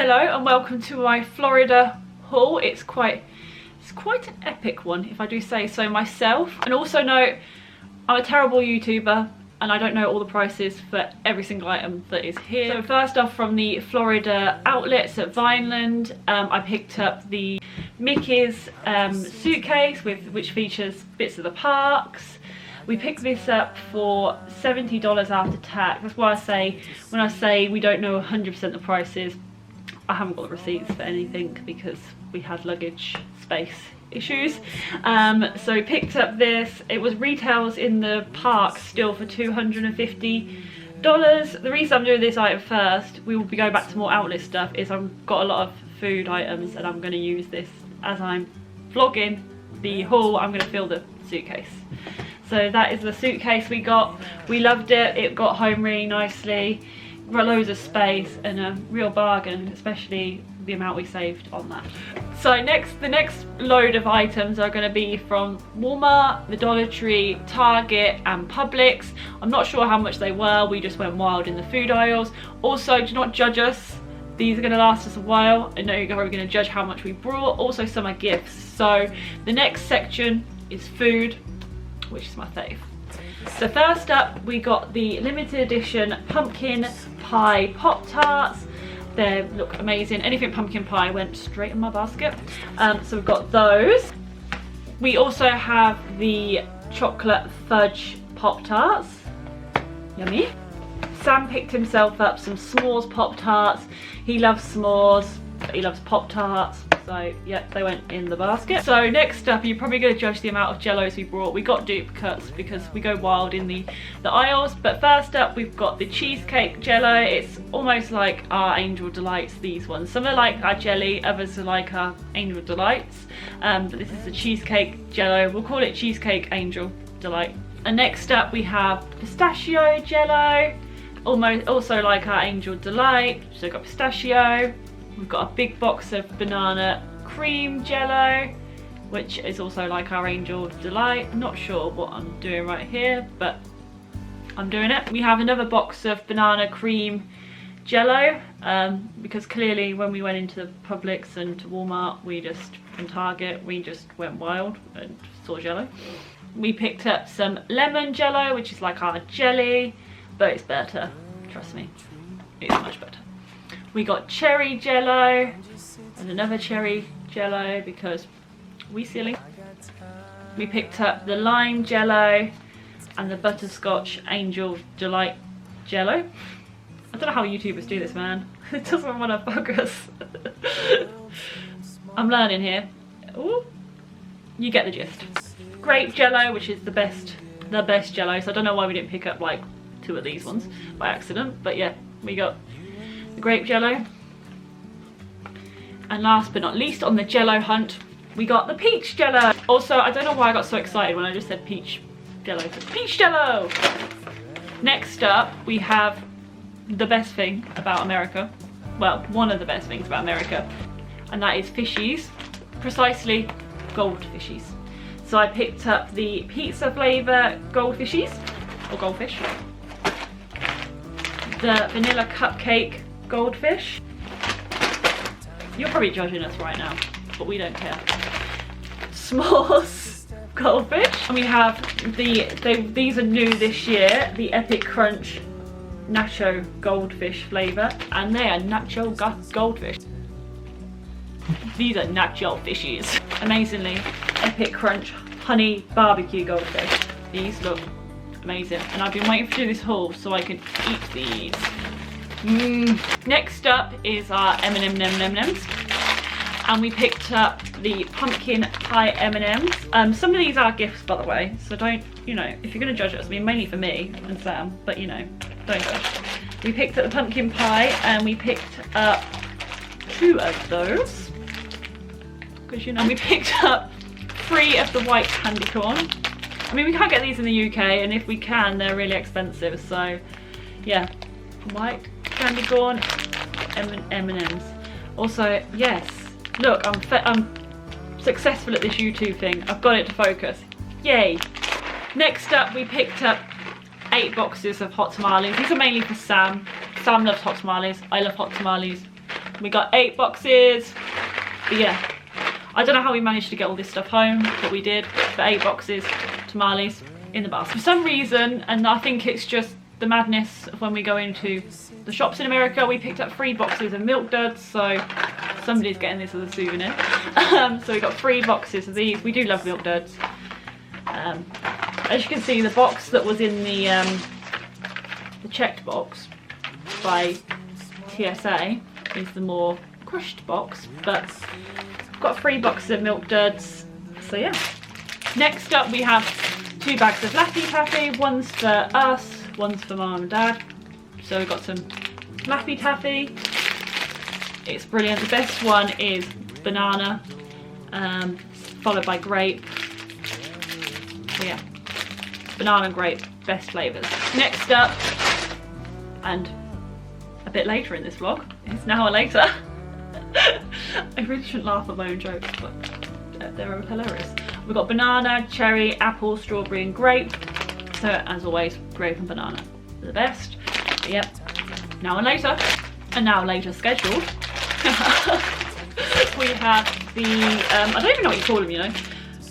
Hello and welcome to my Florida haul. It's quite an epic one, if I do say so myself. And also note, I'm a terrible YouTuber and I don't know all the prices for every single item that is here. So first off, from the Florida outlets at Vineland, I picked up the Mickey's suitcase which features bits of the parks. We picked this up for $70 after tax. That's why I say, when I say we don't know 100% the prices, I haven't got the receipts for anything because we had luggage space issues. So we picked up this. It was retails in the park still for $250. The reason I'm doing this item first, we will be going back to more outlet stuff, is I've got a lot of food items and I'm going to use this as I'm vlogging the haul. I'm going to fill the suitcase. So that is the suitcase we got. We loved it. It got home really nicely. Got loads of space and a real bargain, especially the amount we saved on that. So the next load of items are going to be from Walmart, the Dollar Tree, Target and Publix. I'm not sure how much they were. We just went wild in the food aisles. Also, do not judge us. These are going to last us a while. I know you're probably going to judge how much we brought. Also, some are gifts. So the next section is food, which is my fave. So first up, we got the limited edition pumpkin pie Pop-Tarts. They look amazing. Anything pumpkin pie went straight in my basket. So we've got those. We also have the chocolate fudge Pop-Tarts. Yummy. Sam picked himself up some s'mores Pop-Tarts. He loves s'mores, but he loves Pop-Tarts. So yeah, they went in the basket. So next up, you're probably going to judge the amount of jellos we brought. We got duplicates because we go wild in the aisles. But first up, we've got the cheesecake jello. It's almost like our Angel Delights, these ones. Some are like our jelly, others are like our Angel Delights. But this is the cheesecake jello. We'll call it cheesecake Angel Delight. And next up, we have pistachio jello. Also like our Angel Delight. So we've got pistachio. We've got a big box of banana cream jello, which is also like our Angel Delight. I'm not sure what I'm doing right here, but I'm doing it. We have another box of banana cream jello, because clearly when we went into the Publix and to Walmart, and Target, we just went wild and saw jello. We picked up some lemon jello, which is like our jelly, but it's better, trust me, it's much better. We got cherry jello and another cherry jello because we silly. We picked up the lime jello and the butterscotch Angel Delight jello. I don't know how YouTubers do this, man. It doesn't want to focus. I'm learning here. Ooh, you get the gist. Grape jello, which is the best jello. So I don't know why we didn't pick up like 2 of these ones by accident, but yeah, we got the grape jello. And last but not least, on the jello hunt, we got the peach jello. Also, I don't know why I got so excited when I just said peach jello. Peach jello! Next up, we have the best thing about America. Well, one of the best things about America. And that is fishies. Precisely, goldfishies. So I picked up the pizza flavour goldfishies, or goldfish. The vanilla cupcake goldfish. You're probably judging us right now, but we don't care. S'mores goldfish. And we have these are new this year, the Epic Crunch nacho goldfish flavour, and they are nacho goldfish. These are nacho fishies. Amazingly, Epic Crunch honey barbecue goldfish. These look amazing, and I've been waiting to do this haul so I can eat these. Next up is our M&M's, and we picked up the pumpkin pie M&M's. Some of these are gifts, by the way, so don't, you know, if you're gonna judge us, I mean mainly for me and Sam, but you know, don't judge. We picked up the pumpkin pie and we picked up 2 of those, because you know, we picked up 3 of the white candy corn. I mean, we can't get these in the UK, and if we can, they're really expensive, so yeah, white candy corn, M&M's. Also, yes, look, I'm successful at this YouTube thing. I've got it to focus. Yay! Next up, we picked up 8 boxes of hot tamales. These are mainly for Sam. Sam loves hot tamales. I love hot tamales. We got 8 boxes. But yeah, I don't know how we managed to get all this stuff home, but we did. For 8 boxes, tamales in the basket. For some reason, and I think it's just the madness of when we go into the shops in America, we picked up 3 boxes of Milk Duds, so somebody's getting this as a souvenir. So we got 3 boxes of these. We do love Milk Duds. As you can see, the box that was in the checked box by TSA is the more crushed box, but I've got 3 boxes of Milk Duds, so yeah. Next up we have 2 bags of Laffy Taffy, one's for us, one's for Mum and Dad. So we've got some Laffy Taffy. It's brilliant. The best one is banana, followed by grape. So yeah, banana and grape, best flavours. Next up, and a bit later in this vlog, it's now or later. I really shouldn't laugh at my own jokes, but they're hilarious. We've got banana, cherry, apple, strawberry and grape. So as always, grape and banana are the best. But yep, now and later. And now later scheduled. We have the, I don't even know what you call them, you know.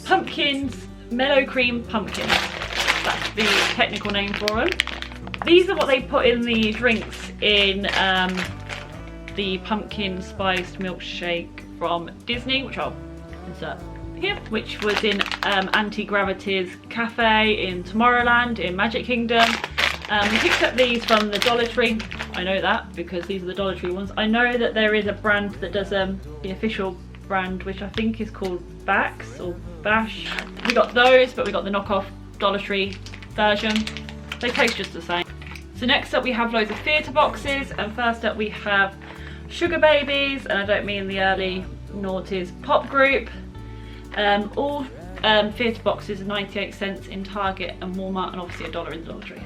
Pumpkins, mellow cream pumpkins. That's the technical name for them. These are what they put in the drinks in the pumpkin spiced milkshake from Disney, which I'll insert here, which was in Anti-Gravity's cafe in Tomorrowland in Magic Kingdom. We picked up these from the Dollar Tree. I know that because these are the Dollar Tree ones. I know that there is a brand that does the official brand, which I think is called Bax or Bash. We got those, but we got the knockoff Dollar Tree version. They taste just the same. So next up we have loads of theatre boxes, and first up we have Sugar Babies, and I don't mean the early noughties pop group. All theatre boxes are 98 cents in Target and Walmart, and obviously $1 in the Dollar Tree.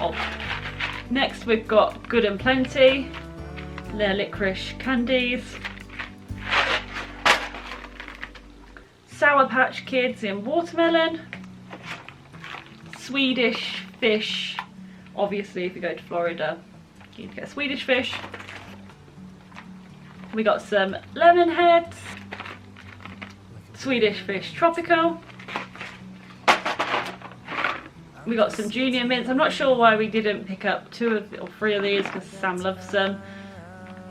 Oh. Next we've got Good and Plenty, their licorice candies. Sour Patch Kids in watermelon. Swedish fish. Obviously if you go to Florida you need to get Swedish fish. We got some lemon heads. Swedish fish tropical. We got some junior mints. I'm not sure why we didn't pick up 2 or 3 of these because Sam loves them.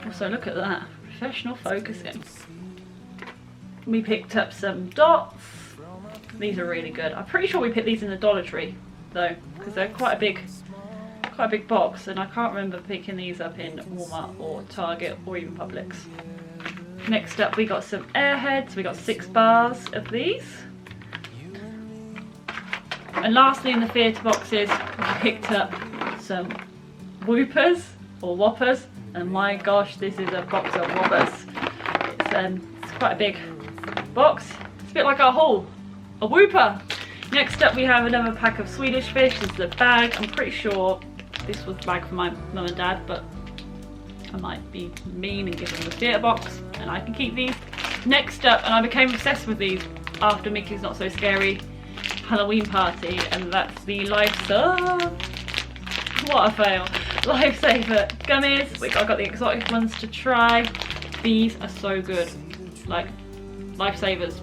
Also look at that, professional focusing. We picked up some dots. These are really good. I'm pretty sure we picked these in the Dollar Tree though, because they're quite a big box, and I can't remember picking these up in Walmart or Target or even Publix. Next up we got some Airheads. We got 6 bars of these. And lastly in the theatre boxes we picked up some Whoopers or Whoppers, and my gosh, this is a box of Whoppers. It's quite a big box. It's a bit like our haul, a Whooper. Next up we have another pack of Swedish fish. This is the bag. I'm pretty sure this was the bag for my mum and dad, but I might be mean and give them the theatre box and I can keep these. Next up, and I became obsessed with these after Mickey's Not So Scary Halloween party, and that's the Lifesaver, what a fail, Lifesaver gummies, which I got the exotic ones to try. These are so good, like lifesavers,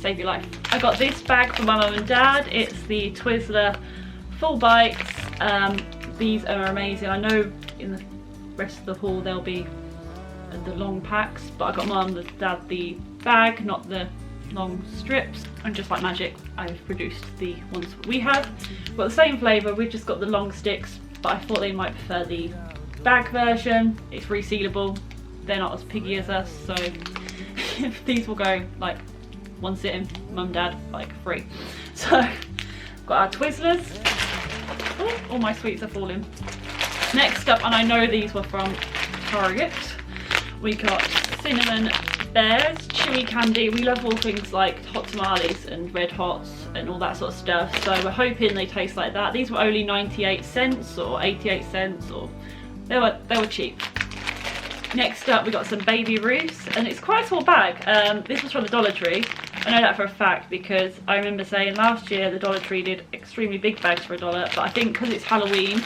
save your life. I got this bag for my mum and dad. It's the Twizzler full bites. These are amazing. I know in the rest of the haul there'll be the long packs, but I got mum and dad the bag, not the long strips, and just like magic I've produced the ones that we have. We've got the same flavour, we've just got the long sticks, but I thought they might prefer the bag version. It's resealable, they're not as piggy as us, so these will go like one sitting, mum, dad, like free. So got our Twizzlers. Oh, all my sweets are falling. Next up, and I know these were from Target, we got cinnamon bears, chewy candy. We love all things like hot tamales and red hots and all that sort of stuff, so we're hoping they taste like that. These were only 98 cents or 88 cents, or they were cheap. Next up we got some Baby Ruths, and it's quite a small bag. This was from the Dollar Tree. I know that for a fact because I remember saying last year the Dollar Tree did extremely big bags for $1, but I think because it's Halloween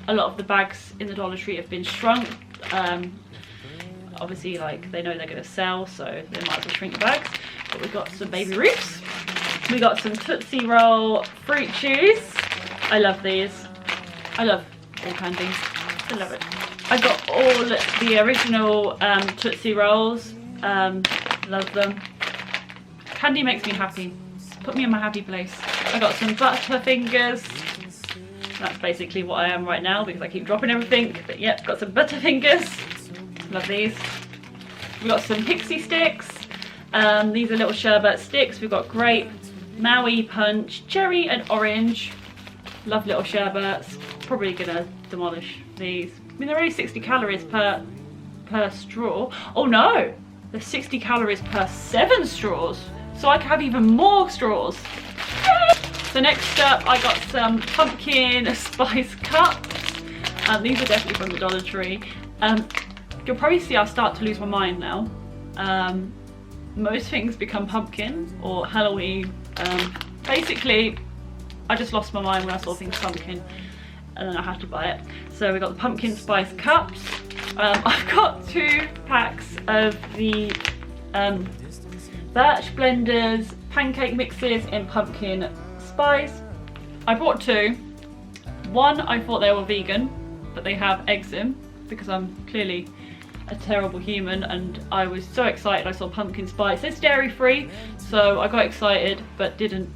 a lot of the bags in the Dollar Tree have been shrunk Obviously, like, they know they're going to sell, so they might as well shrink the bags. But we've got some Baby Ruths. We got some Tootsie Roll fruit chews. I love these. I love all candies. I love it. I got all the original Tootsie Rolls. Love them. Candy makes me happy. Put me in my happy place. I got some Butterfingers. That's basically what I am right now because I keep dropping everything. But yep, got some Butterfingers. Love these. We've got some Pixie Sticks. These are little sherbet sticks. We've got grape, Maui Punch, cherry and orange. Love little sherbets. Probably gonna demolish these. I mean, they're only 60 calories per straw. Oh no, there's 60 calories per 7 straws. So I can have even more straws. So next up, I got some pumpkin spice cups. These are definitely from the Dollar Tree. You'll probably see I start to lose my mind now. Most things become pumpkin or Halloween. Basically, I just lost my mind when I saw things pumpkin and then I had to buy it. So we got the pumpkin spice cups. I've got 2 packs of the Birch Blenders pancake mixes in pumpkin spice. I bought 2. One, I thought they were vegan, but they have eggs in because I'm clearly a terrible human and I was so excited I saw pumpkin spice. It's dairy free, so I got excited but didn't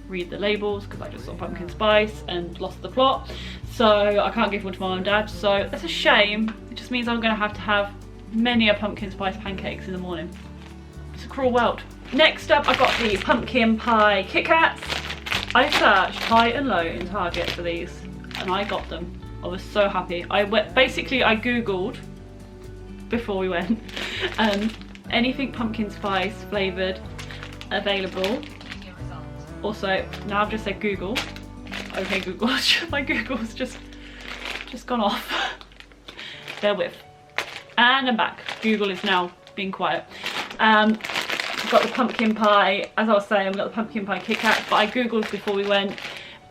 read the labels because I just saw pumpkin spice and lost the plot. So I can't give one to my mum and dad, so that's a shame. It just means I'm going to have many a pumpkin spice pancakes in the morning. It's a cruel world. Next up, I got the pumpkin pie Kit Kats. I searched high and low in Target for these and I got them. I was so happy. I googled before we went anything pumpkin spice flavoured available. Also, now I've just said Google. Okay, Google, my Google's just gone off. Bear with. And I'm back. Google is now being quiet. I've got the pumpkin pie, as I was saying, I've got the pumpkin pie Kit Kat, but I googled before we went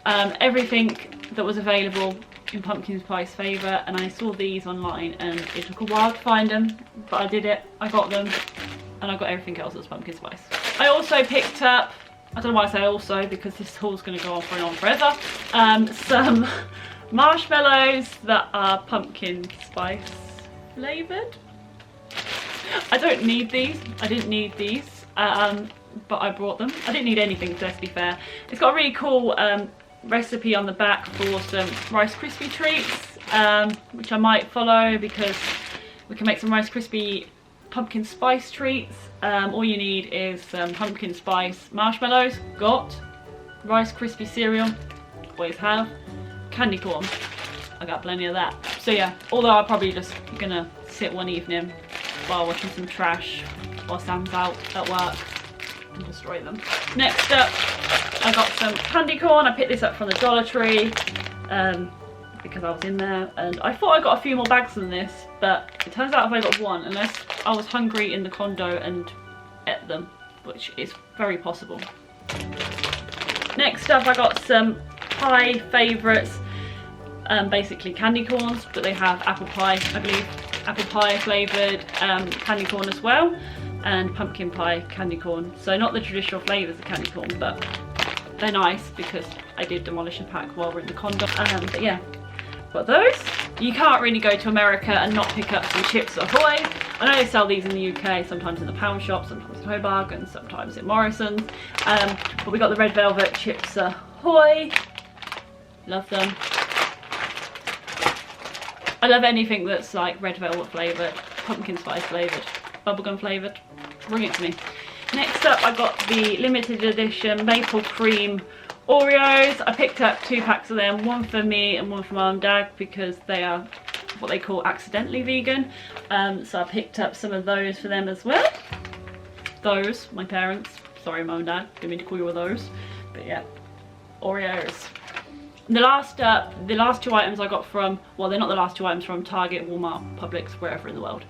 everything that was available in pumpkin spice flavour, and I saw these online and it took a while to find them, but I did it. I got them and I got everything else that's pumpkin spice. I also picked up, I don't know why I say also because this haul's going to go on for and on forever, some marshmallows that are pumpkin spice flavoured. I don't need these. I didn't need these, but I brought them. I didn't need anything, let's be fair. It's got a really cool recipe on the back for some Rice Krispie treats, which I might follow because we can make some Rice Krispie pumpkin spice treats. All you need is some pumpkin spice marshmallows, got Rice Krispie cereal, always have, candy corn, I got plenty of that. So yeah, although I'm probably just gonna sit one evening while watching some trash while Sam's out at work and destroy them. Next up, I got some candy corn. I picked this up from the Dollar Tree because I was in there and I thought I got a few more bags than this, but it turns out I've only got one unless I was hungry in the condo and ate them, which is very possible. Next up, I got some pie favourites, basically candy corns, but they have apple pie, I believe, apple pie flavoured candy corn as well, and pumpkin pie candy corn. So not the traditional flavours of candy corn, but they're nice because I did demolish a pack while we're in the condo. But yeah, got those. You can't really go to America and not pick up some Chips Ahoy. I know they sell these in the UK, sometimes in the pound shop, sometimes in Home Bargains, sometimes in Morrison's. But we got the red velvet Chips Ahoy. Love them. I love anything that's like red velvet flavoured, pumpkin spice flavoured, bubblegum flavoured. Bring it to me. Next up, I got the limited edition maple cream Oreos. I picked up 2 packs of them, one for me and one for mum and dad because they are what they call accidentally vegan. So I picked up some of those for them as well. Those, my parents. Sorry mum and dad, didn't mean to call you with those. But yeah, Oreos. The last 2 items I got from, well, they're not the last 2 items from Target, Walmart, Publix, wherever in the world,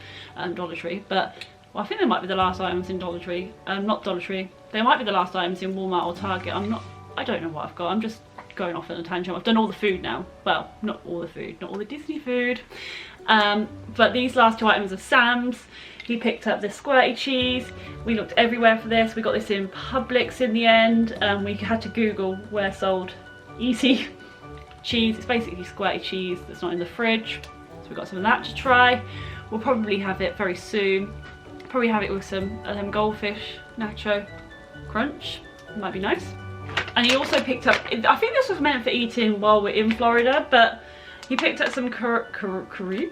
Dollar Tree, but well, I think they might be the last items in Dollar Tree, not Dollar Tree. They might be the last items in Walmart or Target. I don't know what I've got. I'm just going off on a tangent. I've done all the food now. Well, not all the food, not all the Disney food. But these last two items are Sam's. He picked up this squirty cheese. We looked everywhere for this. We got this in Publix in the end. We had to Google where sold easy cheese. It's basically squirty cheese that's not in the fridge. So we got some of that to try. We'll probably have it very soon. Probably have it with some goldfish nacho crunch. Might be nice. And he also picked up, I think this was meant for eating while we're in Florida, but he picked up some Korean?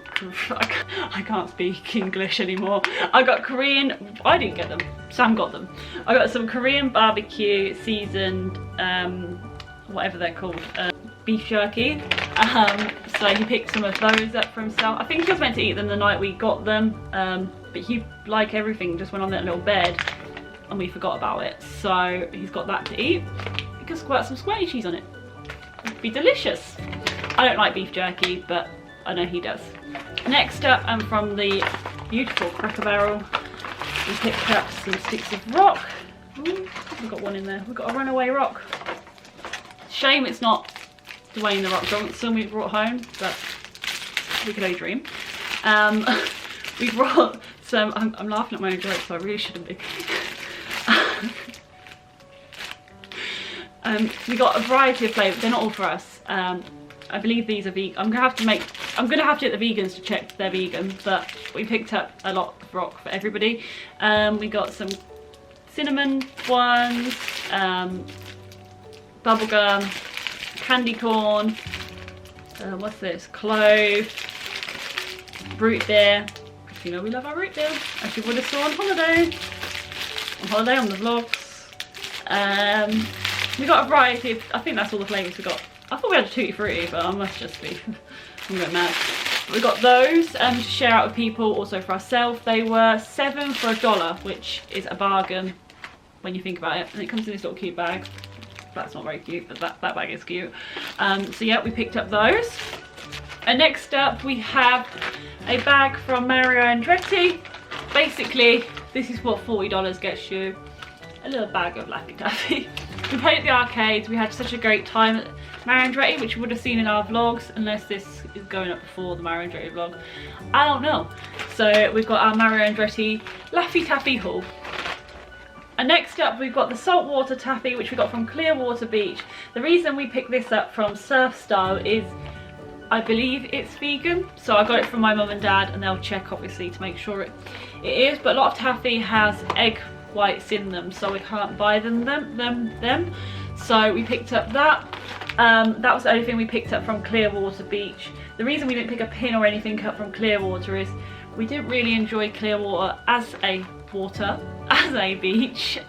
I can't speak English anymore. I got Korean, I didn't get them, Sam got them. I got some Korean barbecue seasoned, whatever they're called, beef jerky. So he picked some of those up for himself. I think he was meant to eat them the night we got them, but he, like everything, just went on that little bed and we forgot about it. So he's got that to eat. He can squirt some squirty cheese on it. It'd be delicious. I don't like beef jerky, but I know he does. Next up, and from the beautiful Cracker Barrel, we picked up some sticks of rock. Ooh, we've got one in there. We've got a runaway rock. Shame it's not Dwayne the Rock Johnson we brought home, but we could only dream. We brought some, I'm laughing at my own jokes, so I really shouldn't be. We got a variety of flavours. They're not all for us. I believe these are vegan. I'm gonna have to get the vegans to check they're vegan, but we picked up a lot of rock for everybody. We got some cinnamon ones, bubblegum, candy corn, what's this, clove, root beer. You know we love our root beer, as you would have saw on holiday on the vlogs. We got a variety of, I think that's all the flavours we got. I thought we had a Tutti Frutti, but I must just be, I'm going mad. But we got those to share out with people, also for ourselves. They were 7 for $1, which is a bargain when you think about it. And it comes in this little cute bag. That's not very cute, but that bag is cute. So yeah, we picked up those. And next up we have a bag from Mario Andretti. Basically, this is what $40 gets you. A little bag of Laffy Taffy. We played at the arcades. We had such a great time at Mario Andretti, which you would have seen in our vlogs, unless this is going up before the Mario Andretti vlog. I don't know. So we've got our Mario Andretti Laffy Taffy haul. And next up we've got the saltwater taffy, which we got from Clearwater Beach. The reason we picked this up from Surf Style is I believe it's vegan, so I got it from my mum and dad, and they'll check obviously to make sure it is, but a lot of taffy has egg whites in them, so we can't buy them. So we picked up that. That was the only thing we picked up from Clearwater Beach. The reason we didn't pick a pin or anything up from Clearwater is we didn't really enjoy Clearwater as a beach.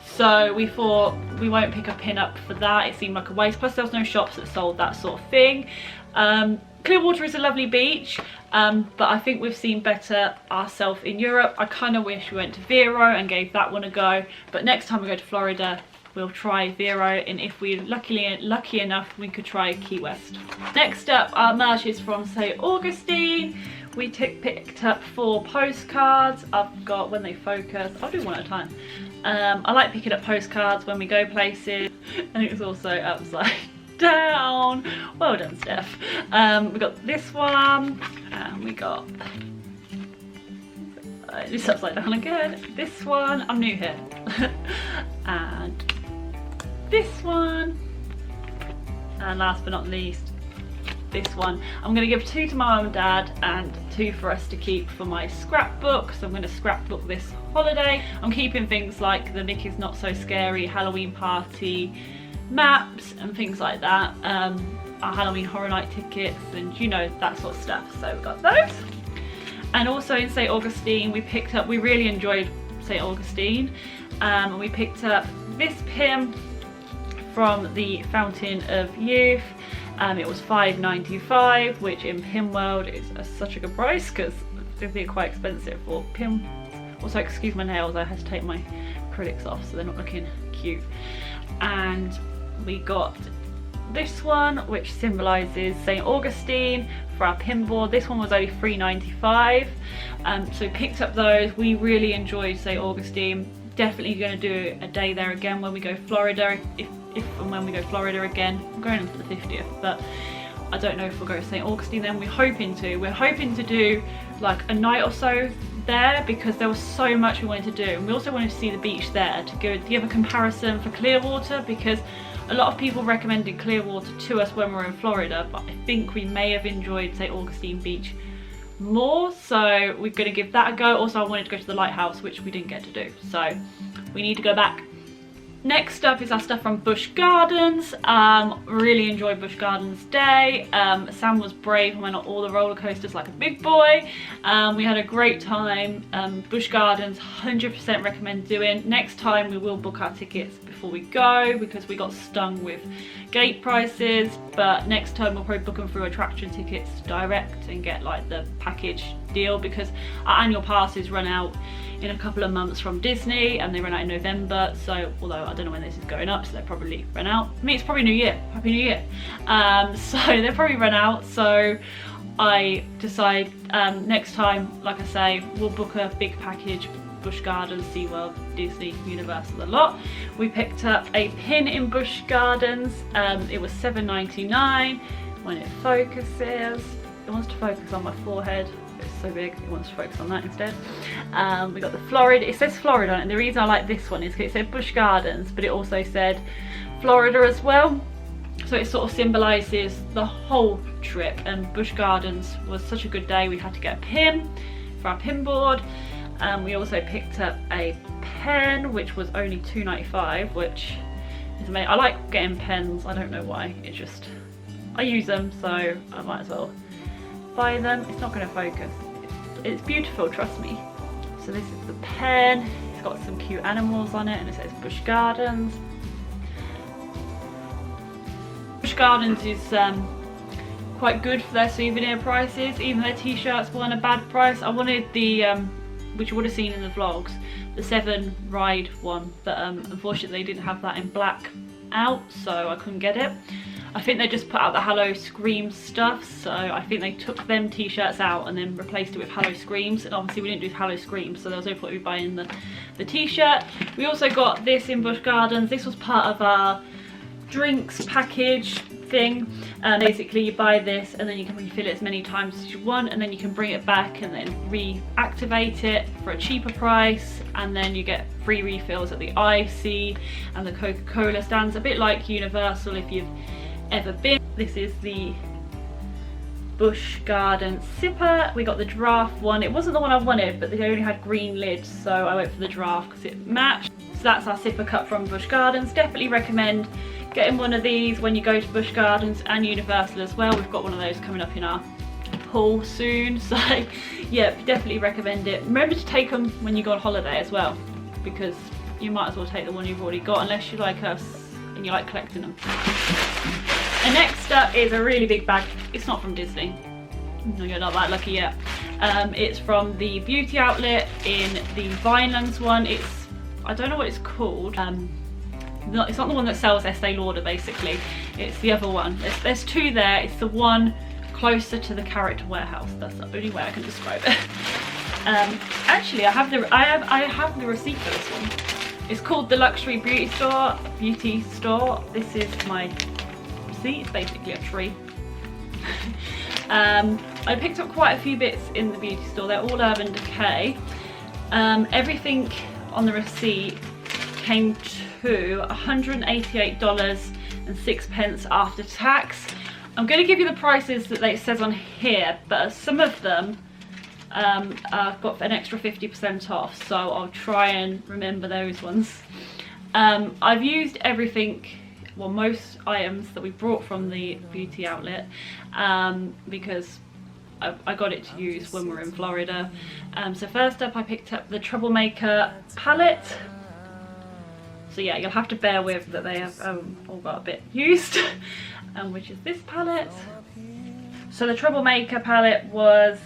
So we thought we won't pick a pin up for that. It seemed like a waste. Plus there was no shops that sold that sort of thing. Clearwater is a lovely beach, but I think we've seen better ourselves in Europe. I kind of wish we went to Vero and gave that one a go. But next time we go to Florida, we'll try Vero, and if we're lucky enough, we could try Key West. Next up, our merch is from St. Augustine. We picked up 4 postcards. I've got When They Focus. I'll do one at a time. I like picking up postcards when we go places, and it's also upside down. Well done, Steph. We got this one, and we got this upside down again. This one, I'm new here, and this one, and last but not least, this one. I'm going to give 2 to my mum and dad and 2 for us to keep for my scrapbook, so I'm going to scrapbook this holiday. I'm keeping things like the Nick Is Not So Scary Halloween party maps and things like that, our Halloween Horror Night tickets, and you know, that sort of stuff. So we've got those. And also in St. Augustine we really enjoyed St. Augustine, and we picked up this pin from the Fountain of Youth. It was $5.95, which in Pin World is such a good price, because they're quite expensive for pin. Also, excuse my nails, I had to take my acrylics off so they're not looking cute. And we got this one, which symbolises St. Augustine, for our pin board. This one was only $3.95, so we picked up those. We really enjoyed St. Augustine. Definitely going to do a day there again when we go Florida, if and when we go Florida again. I'm going on for the 50th, but I don't know if we'll go to St. Augustine then. We're hoping to do like a night or so there, because there was so much we wanted to do, and we also wanted to see the beach there to give a comparison for Clearwater, because a lot of people recommended Clearwater to us when we were in Florida, but I think we may have enjoyed St. Augustine Beach more, so we're going to give that a go. Also, I wanted to go to the lighthouse, which we didn't get to do, so we need to go back. Next up is our stuff from Busch Gardens. Really enjoyed Busch Gardens day. Sam was brave and went on all the roller coasters like a big boy. We had a great time. Busch Gardens, 100% recommend doing. Next time we will book our tickets before we go, because we got stung with gate prices, but next time we'll probably book them through attraction tickets direct and get like the package deal, because our annual passes run out in a couple of months from Disney, and they run out in November, so although I don't know when this is going up, so they probably run out. I mean, it's probably New Year, Happy New Year. So they probably run out, so I decide next time, like I say, we'll book a big package, Busch Gardens, SeaWorld, Disney, Universal, a lot. We picked up a pin in Busch Gardens. It was $7.99. When it focuses, it wants to focus on my forehead. It's so big, it wants to focus on that instead. We got the Florida, it says Florida on it, and the reason I like this one is because it said Busch Gardens, but it also said Florida as well. So it sort of symbolises the whole trip, and Busch Gardens was such a good day. We had to get a pin for our pin board. We also picked up a pen, which was only $2.95, which is amazing. I like getting pens, I don't know why, it's just, I use them, so I might as well buy them. It's not going to focus. It's beautiful, trust me. So this is the pen. It's got some cute animals on it, and it says Busch Gardens. Busch Gardens is quite good for their souvenir prices. Even their t-shirts weren't a bad price. I wanted the which you would have seen in the vlogs, the 7 ride one, but unfortunately they didn't have that in black out, so I couldn't get it. I think they just put out the Hello Scream stuff, so I think they took them t-shirts out and then replaced it with Hello Screams, and obviously we didn't do Hello Screams, so there was no point in buying the t-shirt. We also got this in Busch Gardens. This was part of our drinks package thing. Basically you buy this and then you can refill it as many times as you want, and then you can bring it back and then reactivate it for a cheaper price, and then you get free refills at the IC and the Coca-Cola stands, a bit like Universal if you've ever been. This is the Busch Gardens sipper. We got the draft one. It wasn't the one I wanted, but they only had green lids, so I went for the draft because it matched. So that's our sipper cup from Busch Gardens. Definitely recommend getting one of these when you go to Busch Gardens and Universal as well. We've got one of those coming up in our pool soon, so yeah, definitely recommend it. Remember to take them when you go on holiday as well, because you might as well take the one you've already got, unless you're like us and you like collecting them. And next up is a really big bag. It's not from Disney. No, you're not that lucky yet. It's from the beauty outlet in the Vinelands one. It's, I don't know what it's called. It's not the one that sells Estee Lauder, basically. It's the other one. There's two there. It's the one closer to the Character Warehouse. That's the only way I can describe it. Actually, I have the receipt for this one. It's called the Luxury Beauty Store. This is my receipt. It's basically a tree. I picked up quite a few bits in the beauty store. They're all Urban Decay. Everything on the receipt came to $188.06 after tax. I'm going to give you the prices that it says on here, but some of them I've got an extra 50% off, so I'll try and remember those ones. I've used everything, well, most items that we brought from the beauty outlet, because I got it to use when we were in Florida. So first up I picked up the Troublemaker palette. So yeah, you'll have to bear with that they have all got a bit used, which is this palette. So the Troublemaker palette was,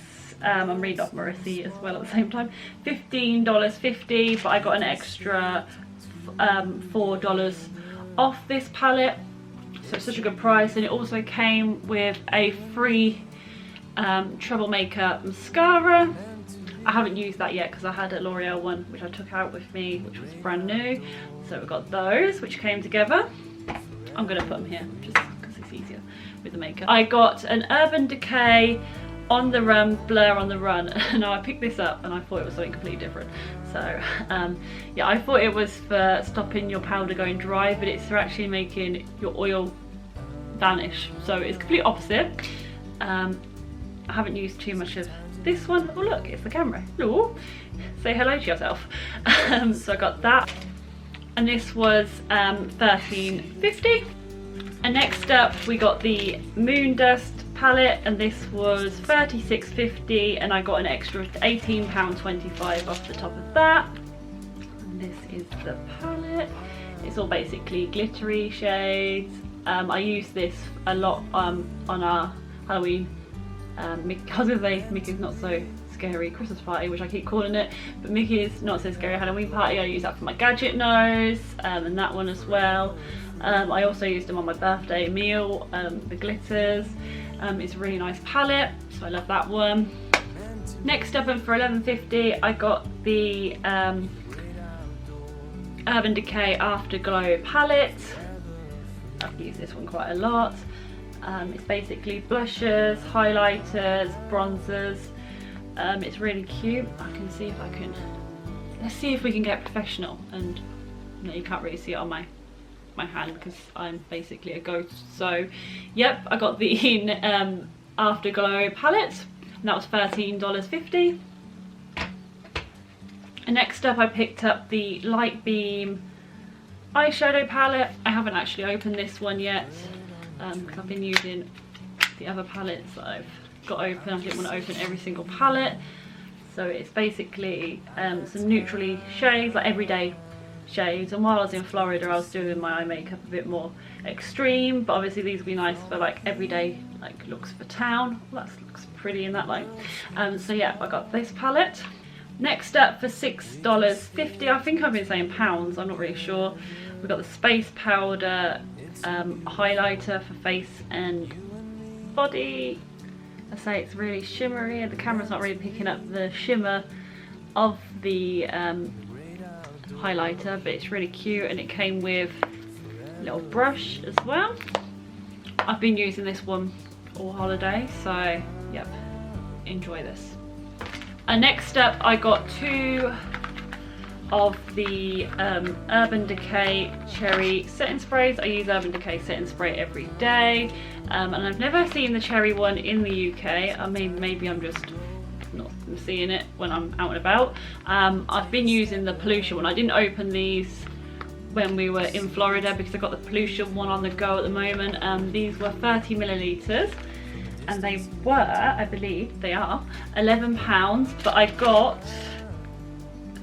I'm reading off my receipt as well at the same time, $15.50, but I got an extra $4 off this palette. So it's such a good price, and it also came with a free Troublemaker mascara. I haven't used that yet because I had a L'Oreal one which I took out with me, which was brand new. So we've got those which came together. I'm going to put them here just because it's easier with with the makeup. I got an Urban Decay On the Run Blur on the Run. Now I picked this up and I thought it was something completely different. So yeah, I thought it was for stopping your powder going dry, but it's for actually making your oil vanish. So it's complete opposite. I haven't used too much of this one. Oh look, it's the camera. Ooh. Say hello to yourself. So I got that, and this was $13.50. And next up we got the Moon Dust palette, and this was $36.50, and I got an extra £18.25 off the top of that. And this is the palette. It's all basically glittery shades. I use this a lot on our Halloween, I was going to say Mickey's Not So Scary Christmas Party, which I keep calling it, but Mickey's Not So Scary Halloween Party. I use that for my gadget nose, and that one as well. I also used them on my birthday meal, the glitters. It's a really nice palette, so I love that one. Next up, and for $11.50, I got the Urban Decay Afterglow palette. I've used this one quite a lot. It's basically blushes, highlighters, bronzers. It's really cute. I can see if I can, let's see if we can get professional. And no, you can't really see it on my hand because I'm basically a ghost. So yep, I got the Afterglow palette, and that was $13.50. And next up I picked up the Light Beam eyeshadow palette. I haven't actually opened this one yet because I've been using the other palettes that I've got open. I didn't want to open every single palette. So it's basically some neutrally shades, like everyday shades. And while I was in Florida, I was doing my eye makeup a bit more extreme, but obviously these would be nice for like everyday like looks for town. Well, that looks pretty in that light. So yeah, I got this palette. Next up, for $6.50, I think I've been saying pounds, I'm not really sure. We've got the Space Powder highlighter for face and body. I say it's really shimmery, and the camera's not really picking up the shimmer of the highlighter, but it's really cute, and it came with a little brush as well. I've been using this one all holiday, so yep, enjoy this. And next up, I got two of the Urban Decay Cherry setting sprays. I use Urban Decay setting spray every day, and I've never seen the cherry one in the UK. I mean, maybe I'm just not seeing it when I'm out and about. I've been using the pollution one. I didn't open these when we were in Florida because I got the pollution one on the go at the moment. These were 30 millilitres. And they were, I believe they are, £11, but I got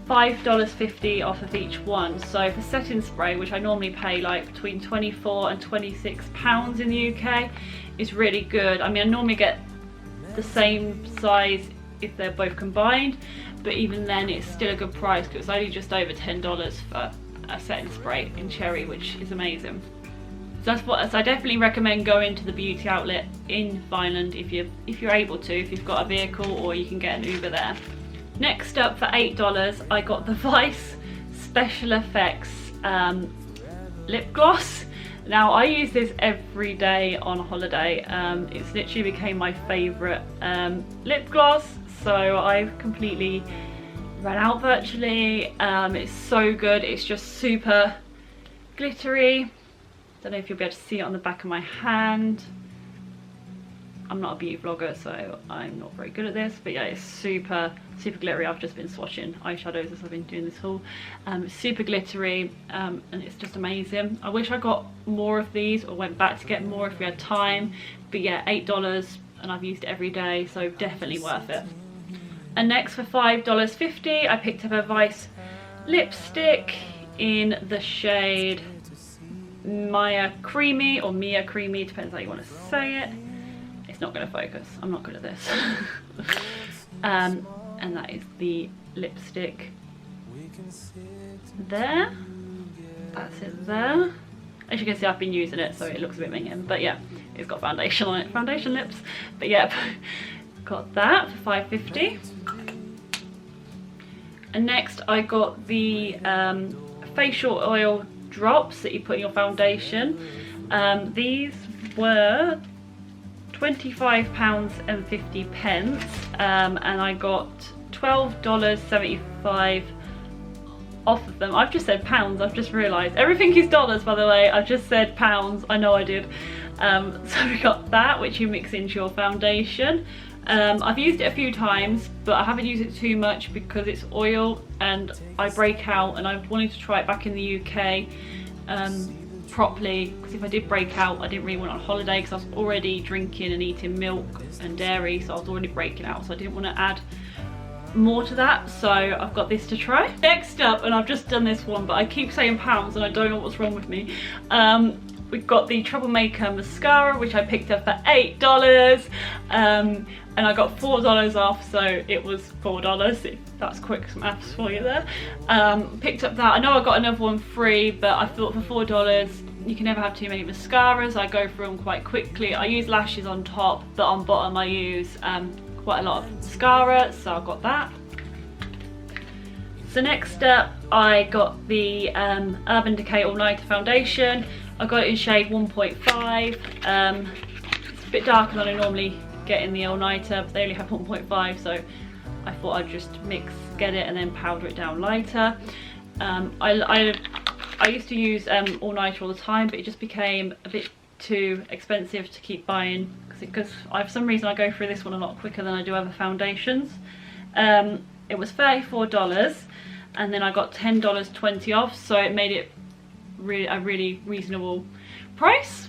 $5.50 off of each one. So for setting spray, which I normally pay like between £24 and £26 in the UK, is really good. I mean, I normally get the same size if they're both combined, but even then it's still a good price because it's only just over $10 for a setting spray in cherry, which is amazing. So I definitely recommend going to the beauty outlet in Vineland if you're able to, if you've got a vehicle, or you can get an Uber there. Next up, for $8, I got the Vice Special Effects lip gloss. Now I use this every day on holiday. It's literally became my favourite lip gloss, so I've completely run out virtually. It's so good. It's just super glittery. Don't know if you'll be able to see it on the back of my hand. I'm not a beauty vlogger, so I'm not very good at this, but yeah, it's super glittery. I've just been swatching eyeshadows as I've been doing this haul. It's super glittery, and it's just amazing. I wish I got more of these or went back to get more if we had time, but yeah, $8, and I've used it every day, so definitely worth it. And next, for $5.50, I picked up a Vice lipstick in the shade Mia Creamy, or Mia Creamy, depends how you want to say it. It's not going to focus, I'm not good at this. And that is the lipstick there. That's it there. As you can see, I've been using it, so it looks a bit minging, but yeah, it's got foundation on it, foundation lips. But yeah, got that for $5.50. And next I got the facial oil drops that you put in your foundation. These were £25.50, and I got $12.75 off of them. I've just said pounds, I've just realised. Everything is dollars, by the way. I've just said pounds, I know I did. So we got that, which you mix into your foundation. I've used it a few times, but I haven't used it too much because it's oil and I break out, and I wanted to try it back in the UK properly, because if I did break out, I didn't really want it on holiday because I was already drinking and eating milk and dairy, so I was already breaking out, so I didn't want to add more to that. So I've got this to try. Next up, and I've just done this one, but I keep saying pounds and I don't know what's wrong with me. We've got the Troublemaker mascara, which I picked up for $8, and I got $4 off, so it was $4, if that's quick maths for you there. Picked up that. I know I got another one free, but I thought for $4 you can never have too many mascaras. I go through them quite quickly. I use lashes on top, but on bottom I use quite a lot of mascara, so I got that. So next up, I got the Urban Decay All Nighter foundation. I got it in shade 1.5. It's a bit darker than I normally get in the All Nighter, but they only have 1.5, so I thought I'd just get it and then powder it down lighter. I used to use All Nighter all the time, but it just became a bit too expensive to keep buying, because for some reason I go through this one a lot quicker than I do other foundations. It was $34, and then I got $10.20 off, so it made it a really reasonable price.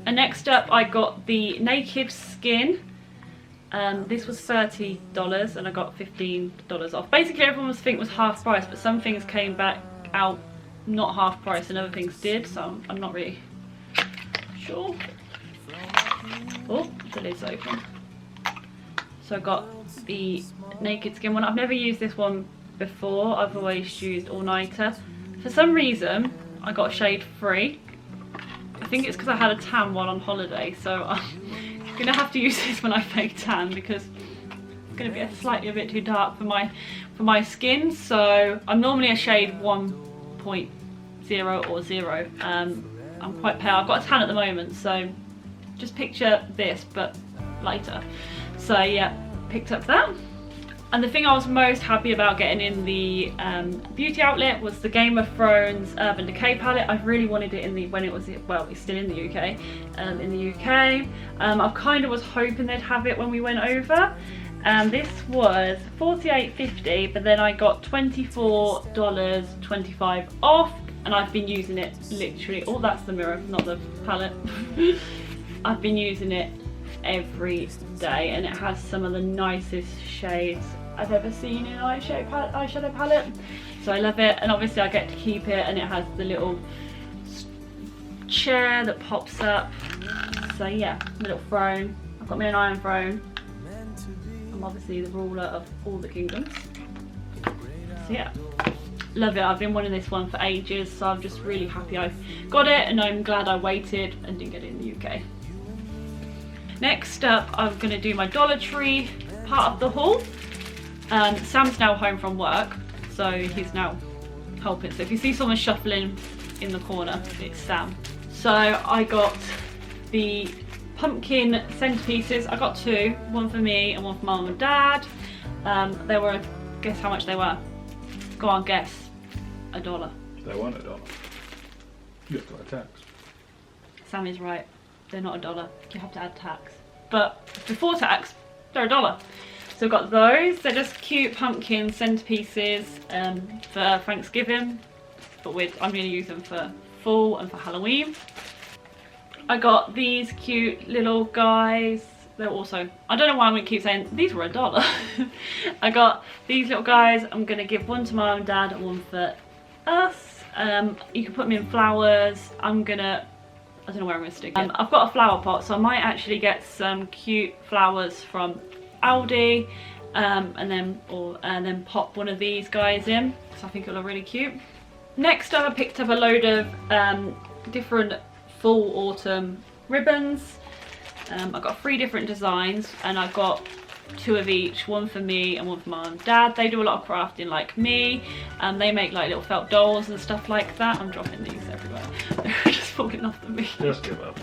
And next up, I got the Naked Skin. This was $30 and I got $15 off. Basically everyone was thinking it was half price, but some things came back out not half price and other things did, so I'm not really sure. Oh, the lid's open. So I got the Naked Skin one. I've never used this one before. I've always used All Nighter. For some reason, I got shade 3. I think it's because I had a tan while on holiday, so I'm gonna have to use this when I fake tan, because it's gonna be slightly a bit too dark for my skin. So I'm normally a shade 1.0 or 0. I'm quite pale. I've got a tan at the moment, so just picture this but lighter. So yeah, picked up that. And the thing I was most happy about getting in the beauty outlet was the Game of Thrones Urban Decay palette. I really wanted it when it was, well, it's still in the UK. I kind of was hoping they'd have it when we went over. This was $48.50, but then I got $24.25 off, and I've been using it literally, oh, that's the mirror, not the palette. I've been using it every day, and it has some of the nicest shades I've ever seen in an eyeshadow palette, so I love it. And obviously I get to keep it, and it has the little chair that pops up, so yeah, little throne. I've got my own iron throne. I'm obviously the ruler of all the kingdoms, so yeah, love it. I've been wanting this one for ages, so I'm just really happy I got it, and I'm glad I waited and didn't get it in the UK. Next up, I'm going to do my Dollar Tree part of the haul. Sam's now home from work, so he's now helping. So if you see someone shuffling in the corner, it's Sam. So I got the pumpkin centerpieces. I got 2, one for me and one for Mum and Dad. They were, guess how much they were? Go on, guess. $1. They weren't $1. You have to add tax. Sam is right. They're not $1. You have to add tax. But before tax, they're $1. So I've got those. They're just cute pumpkin centerpieces for Thanksgiving, but I'm going to use them for fall and for Halloween. I got these cute little guys. They're also, I don't know why I'm going to keep saying these were $1. I got these little guys. I'm going to give one to Mum and Dad and one for us. You can put them in flowers. I don't know where I'm going to stick it. I've got a flower pot, so I might actually get some cute flowers from Aldi, and then pop one of these guys in, because I think it'll look really cute. Next up, I picked up a load of different fall autumn ribbons. I got 3 different designs, and I got 2 of each, one for me and one for Mum and Dad. They do a lot of crafting like me, and they make like little felt dolls and stuff like that. I'm dropping these everywhere. They're just falling off the me. Just give up.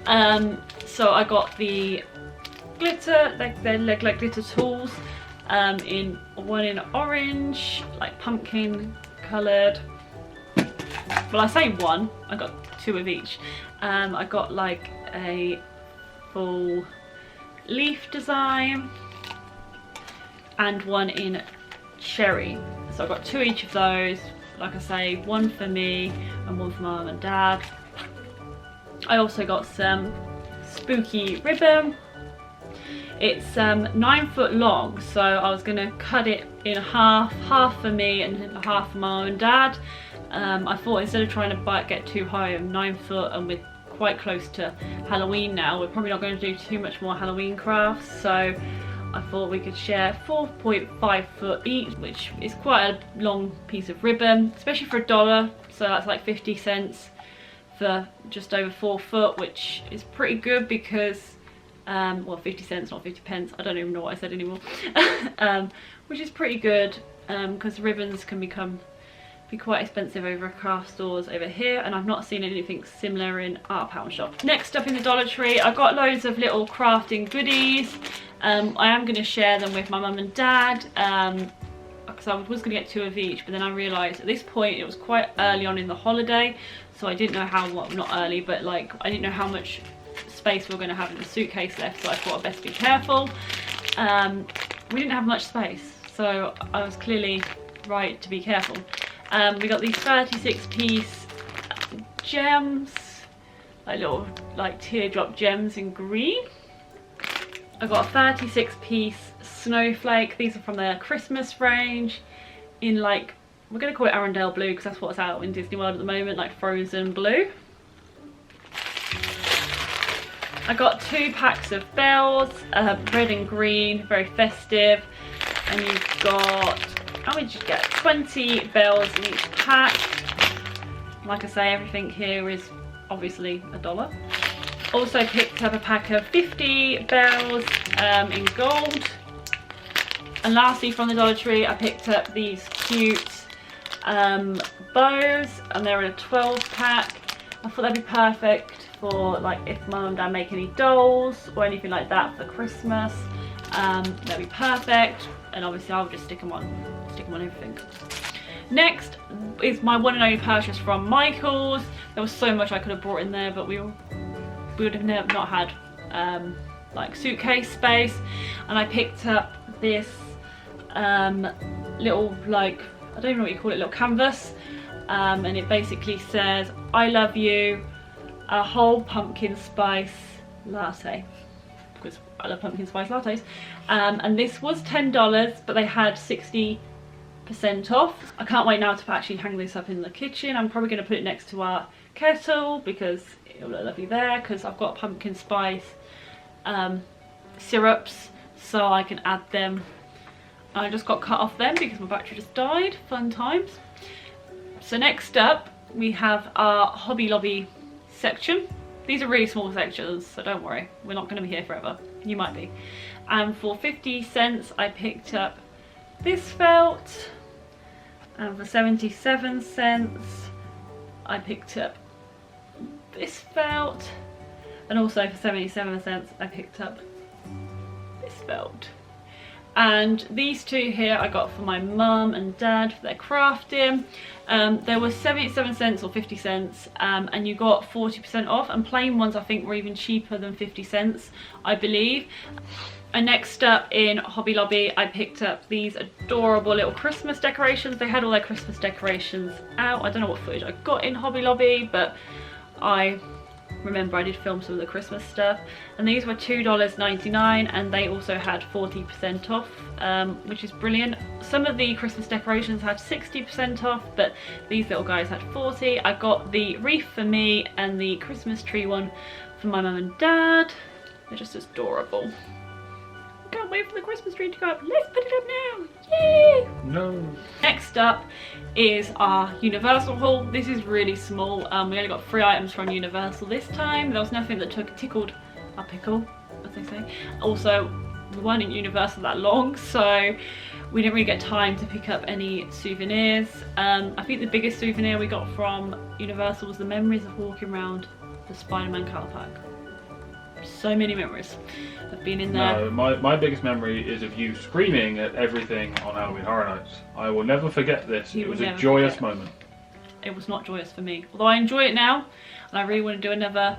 So I got the glitter, they're like glitter tools, in one in orange, like pumpkin coloured. Well, I say one, I got two of each. I got like a full leaf design and one in cherry. So I got two each of those. Like I say, one for me and one for my mum and dad. I also got some spooky ribbon. It's 9 foot long, so I was gonna cut it in half for me and half for my mum and dad. I thought instead of trying to get too high, I'm 9 foot and we're quite close to Halloween now. We're probably not going to do too much more Halloween crafts, so I thought we could share 4.5 foot each, which is quite a long piece of ribbon, especially for $1. So that's like 50 cents for just over 4 foot, which is pretty good because, well, 50 cents, not 50 pence. I don't even know what I said anymore. Which is pretty good because ribbons can be quite expensive over craft stores over here, and I've not seen anything similar in our pound shop. Next up in the Dollar Tree, I got loads of little crafting goodies. I am going to share them with my mum and dad because I was going to get two of each, but then I realised at this point it was quite early on in the holiday, so I didn't know how, well, not early, but like I didn't know how much space we were going to have in the suitcase left, so I thought I'd best be careful. We didn't have much space, so I was clearly right to be careful. We got these 36-piece gems, like little like teardrop gems in green. I got a 36-piece snowflake. These are from the Christmas range in like, we're going to call it Arendelle blue because that's what's out in Disney World at the moment, like frozen blue. I got 2 packs of bells, red and green, very festive, and you've got, how many did you get? 20 bells in each pack. Like I say, everything here is obviously $1. Also picked up a pack of 50 bells in gold. And lastly from the Dollar Tree, I picked up these cute bows, and they're in a 12 pack. I thought that'd be perfect for like if mum and dad make any dolls or anything like that for Christmas. That'd be perfect, and obviously I'll just stick them on everything. Next is my one and only purchase from Michael's. There was so much I could have brought in there, but we would have not had like suitcase space, and I picked up this little, like, I don't even know what you call it, little canvas, and it basically says I love you, a whole pumpkin spice latte, because I love pumpkin spice lattes. And this was $10, but they had 60% off. I can't wait now to actually hang this up in the kitchen. I'm probably going to put it next to our kettle because it'll look lovely there, because I've got pumpkin spice syrups, so I can add them. I just got cut off them because my battery just died. Fun times. So next up we have our Hobby Lobby section. These are really small sections, so don't worry, we're not going to be here forever. You might be. And for 50 cents I picked up this felt, and for 77 cents I picked up this felt, and also for 77 cents I picked up this felt. And these two here I got for my mum and dad for their crafting. There was 77 cents or 50 cents, and you got 40% off, and plain ones I think were even cheaper than 50 cents, I believe. And next up in Hobby Lobby I picked up these adorable little Christmas decorations. They had all their Christmas decorations out. I don't know what footage I got in Hobby Lobby, but I remember I did film some of the Christmas stuff, and these were $2.99, and they also had 40% off, which is brilliant. Some of the Christmas decorations had 60% off, but these little guys had 40%. I got the wreath for me and the Christmas tree one for my mum and dad. They're just adorable. Can't wait for the Christmas tree to go up. Let's put it up now. Yay! No. Next up is our Universal haul. This is really small. We only got 3 items from Universal this time. There was nothing that tickled our pickle, as they say. Also, we weren't in Universal that long, so we didn't really get time to pick up any souvenirs. I think the biggest souvenir we got from Universal was the memories of walking around the Spider-Man car park. so many memories of being in there. No, my biggest memory is of you screaming at everything on Halloween Horror Nights. I will never forget this. It was a joyous moment. It was not joyous for me, although I enjoy it now, and I really want to do another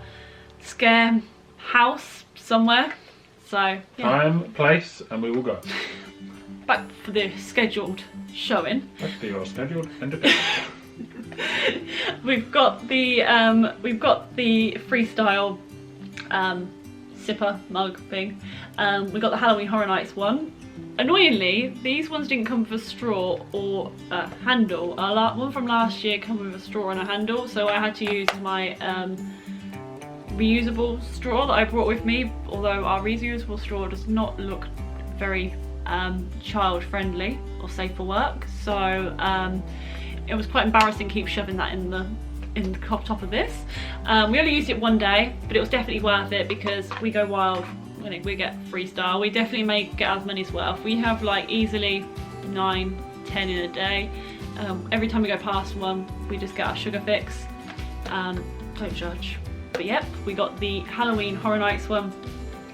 scare house somewhere. So yeah. Time, place, and we will go. Back for the scheduled showing. Back to your scheduled entertainment. We've got the freestyle sipper mug thing. We got the Halloween Horror Nights one. Annoyingly, these ones didn't come with a straw or a handle. One from last year came with a straw and a handle, so I had to use my reusable straw that I brought with me, although our reusable straw does not look very child friendly or safe for work, so it was quite embarrassing to keep shoving that in the top of this. We only used it one day, but it was definitely worth it because we go wild when we get freestyle. We definitely make get as money's worth. We have like easily 9-10 in a day. Every time we go past one, we just get our sugar fix. Don't judge. But yep, we got the Halloween Horror Nights one.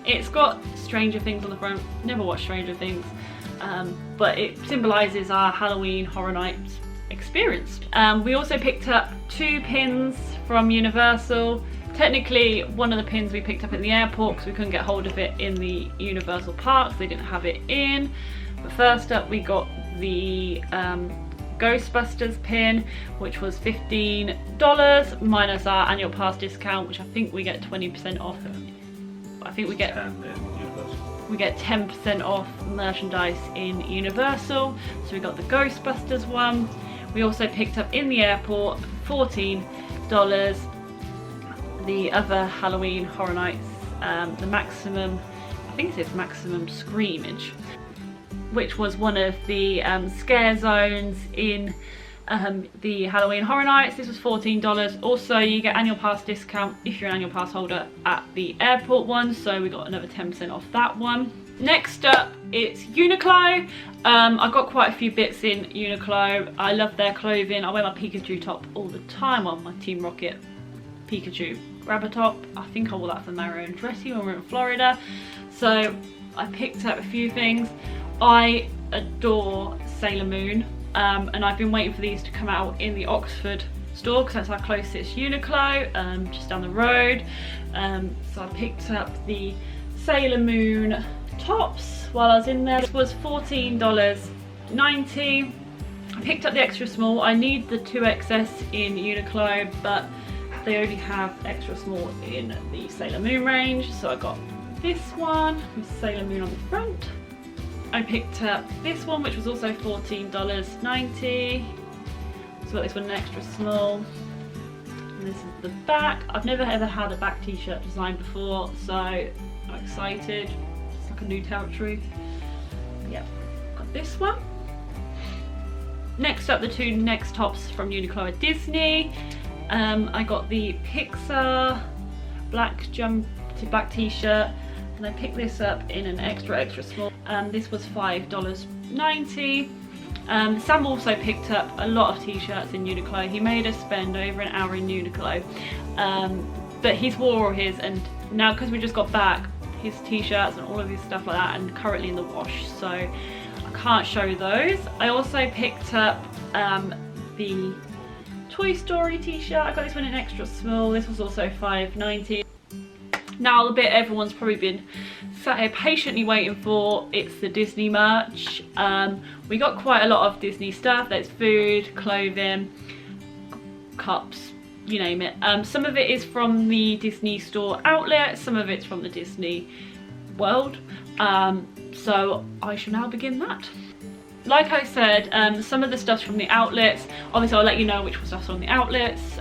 It's got Stranger Things on the front. Never watched Stranger Things, but it symbolises our Halloween Horror Nights experience. We also picked up 2 pins from Universal. Technically, one of the pins we picked up in the airport because we couldn't get hold of it in the Universal parks. They didn't have it in. But first up, we got the Ghostbusters pin, which was $15 minus our annual pass discount, which I think we get 20% off. I think we get 10% off merchandise in Universal. So we got the Ghostbusters one. We also picked up in the airport $14 the other Halloween Horror Nights, the maximum, I think it says maximum screamage, which was one of the scare zones in the Halloween Horror Nights. This was $14. Also, you get annual pass discount if you're an annual pass holder at the airport one, so we got another 10% off that one. Next up, it's Uniqlo. I got quite a few bits in Uniqlo. I love their clothing. I wear my Pikachu top all the time on my Team Rocket Pikachu grabber top. I think I wore that for Mario and Dressy when we were in Florida. So I picked up a few things. I adore Sailor Moon, and I've been waiting for these to come out in the Oxford store because that's our closest Uniqlo, just down the road. So I picked up the Sailor Moon tops while I was in there. This was $14.90. I picked up the extra small. I need the 2XS in Uniqlo, but they only have extra small in the Sailor Moon range, so I got this one with Sailor Moon on the front. I picked up this one, which was also $14.90. So I got this one an extra small. And this is the back. I've never ever had a back t-shirt design before, so I'm excited. It's like a new territory. Yep, got this one. Next up, the 2 next tops from Uniqlo are Disney. I got the Pixar black t-shirt, and I picked this up in an extra small. This was $5.90. Sam also picked up a lot of t-shirts in Uniqlo. He made us spend over an hour in Uniqlo, but he's wore all his, and now because we just got back, his t-shirts and all of his stuff like that, and currently in the wash, so I can't show those. I also picked up the Toy Story t-shirt. I got this one in extra small. This was also $5.90. Now the bit everyone's probably been sat here patiently waiting for, it's the Disney merch. We got quite a lot of Disney stuff. There's food, clothing, cups, you name it. Some of it is from the Disney store outlet, some of it's from the Disney World. So I shall now begin that. Like I said, some of the stuff's from the outlets. Obviously I'll let you know which stuff's from the outlets,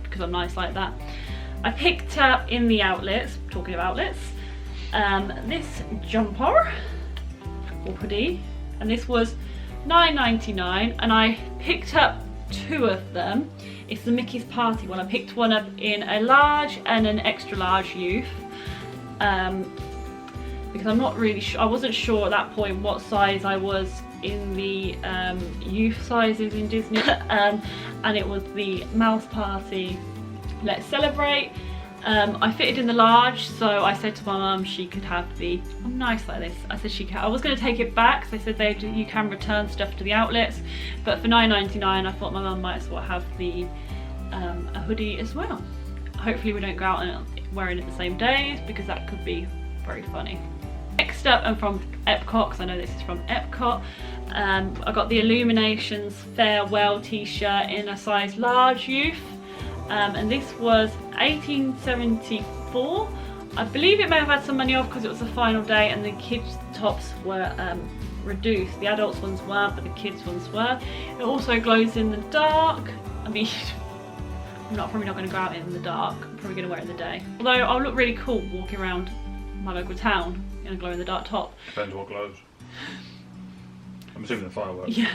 because I'm nice like that. I picked up in the outlets, talking of outlets, this jumper, or hoodie, and this was $9.99, and I picked up 2 of them. It's the Mickey's Party one. I picked one up in a large and an extra large youth, because I'm not really sure, I wasn't sure at that point what size I was in the youth sizes in Disney, and it was the Mouse Party Let's Celebrate. I fitted in the large, so I said to my mum she could have the, I'm nice like this, I said she can, I was going to take it back because they said you can return stuff to the outlets, but for $9.99 I thought my mum might as well have the a hoodie as well. Hopefully we don't go out and wearing it the same days because that could be very funny. Next up, and from Epcot, because I know this is from Epcot, I got the Illuminations Farewell t-shirt in a size large youth, and this was $18.74. I believe it may have had some money off because it was the final day and the kids tops were reduced. The adults ones weren't, but the kids ones were. It also glows in the dark. I mean, I'm probably not going to go out in the dark. I'm probably going to wear it in the day. Although I'll look really cool walking around my local town in a glow in the dark top. Depends what glows. I'm assuming the fireworks. Yeah.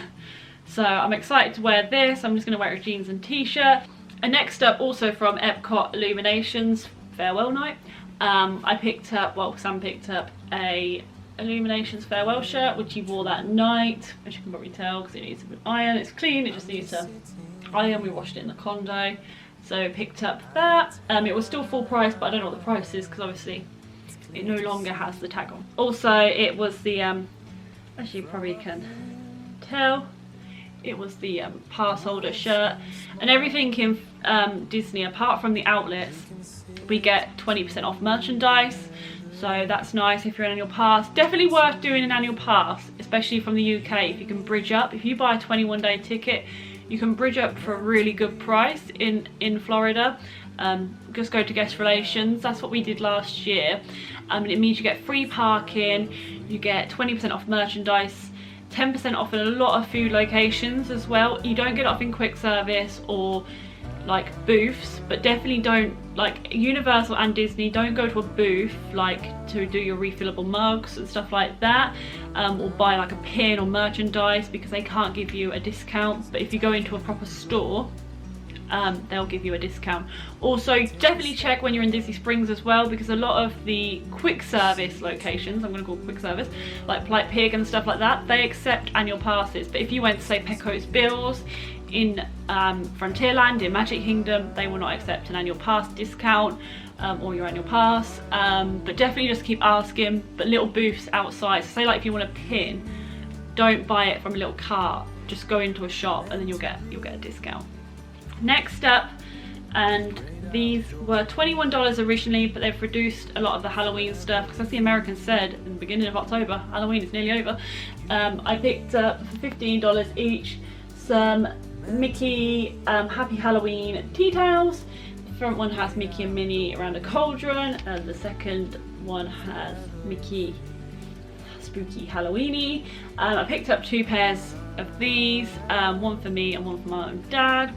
So I'm excited to wear this. I'm just going to wear it with jeans and t-shirt. And next up, also from Epcot, Illuminations Farewell Night. I picked up, well, Sam picked up a Illuminations Farewell shirt, which he wore that night, as you can probably tell, because it needs a bit of iron. It's clean, it just needs to iron. We washed it in the condo. So picked up that. It was still full price, but I don't know what the price is because obviously it no longer has the tag on. Also, it was the, as you probably can tell, it was the pass holder shirt. And everything in Disney, apart from the outlets, we get 20% off merchandise. So that's nice if you're an annual pass. Definitely worth doing an annual pass, especially from the UK, if you can bridge up. If you buy a 21-day ticket, you can bridge up for a really good price in Florida. Just go to guest relations. That's what we did last year. It means you get free parking, you get 20% off merchandise, 10% off in a lot of food locations as well. You don't get it off in quick service or like booths, but definitely don't, like Universal and Disney, don't go to a booth like to do your refillable mugs and stuff like that, or buy like a pin or merchandise, because they can't give you a discount. But if you go into a proper store, they'll give you a discount. Also, definitely check when you're in Disney Springs as well, because a lot of the quick service locations, I'm going to call quick service, like Polite Pig and stuff like that, they accept annual passes. But if you went to say Pecos Bills, in Frontierland, in Magic Kingdom, they will not accept an annual pass discount or your annual pass. But definitely just keep asking. But little booths outside, so say like if you want a pin, don't buy it from a little cart, just go into a shop and then you'll get a discount. Next up, and these were $21 originally, but they've reduced a lot of the Halloween stuff, because as the Americans said in the beginning of October, Halloween is nearly over. I picked up for $15 each some Mickey Happy Halloween tea towels. The front one has Mickey and Minnie around a cauldron, and the second one has Mickey Spooky Halloweeny. I picked up 2 pairs of these, one for me and one for my own dad.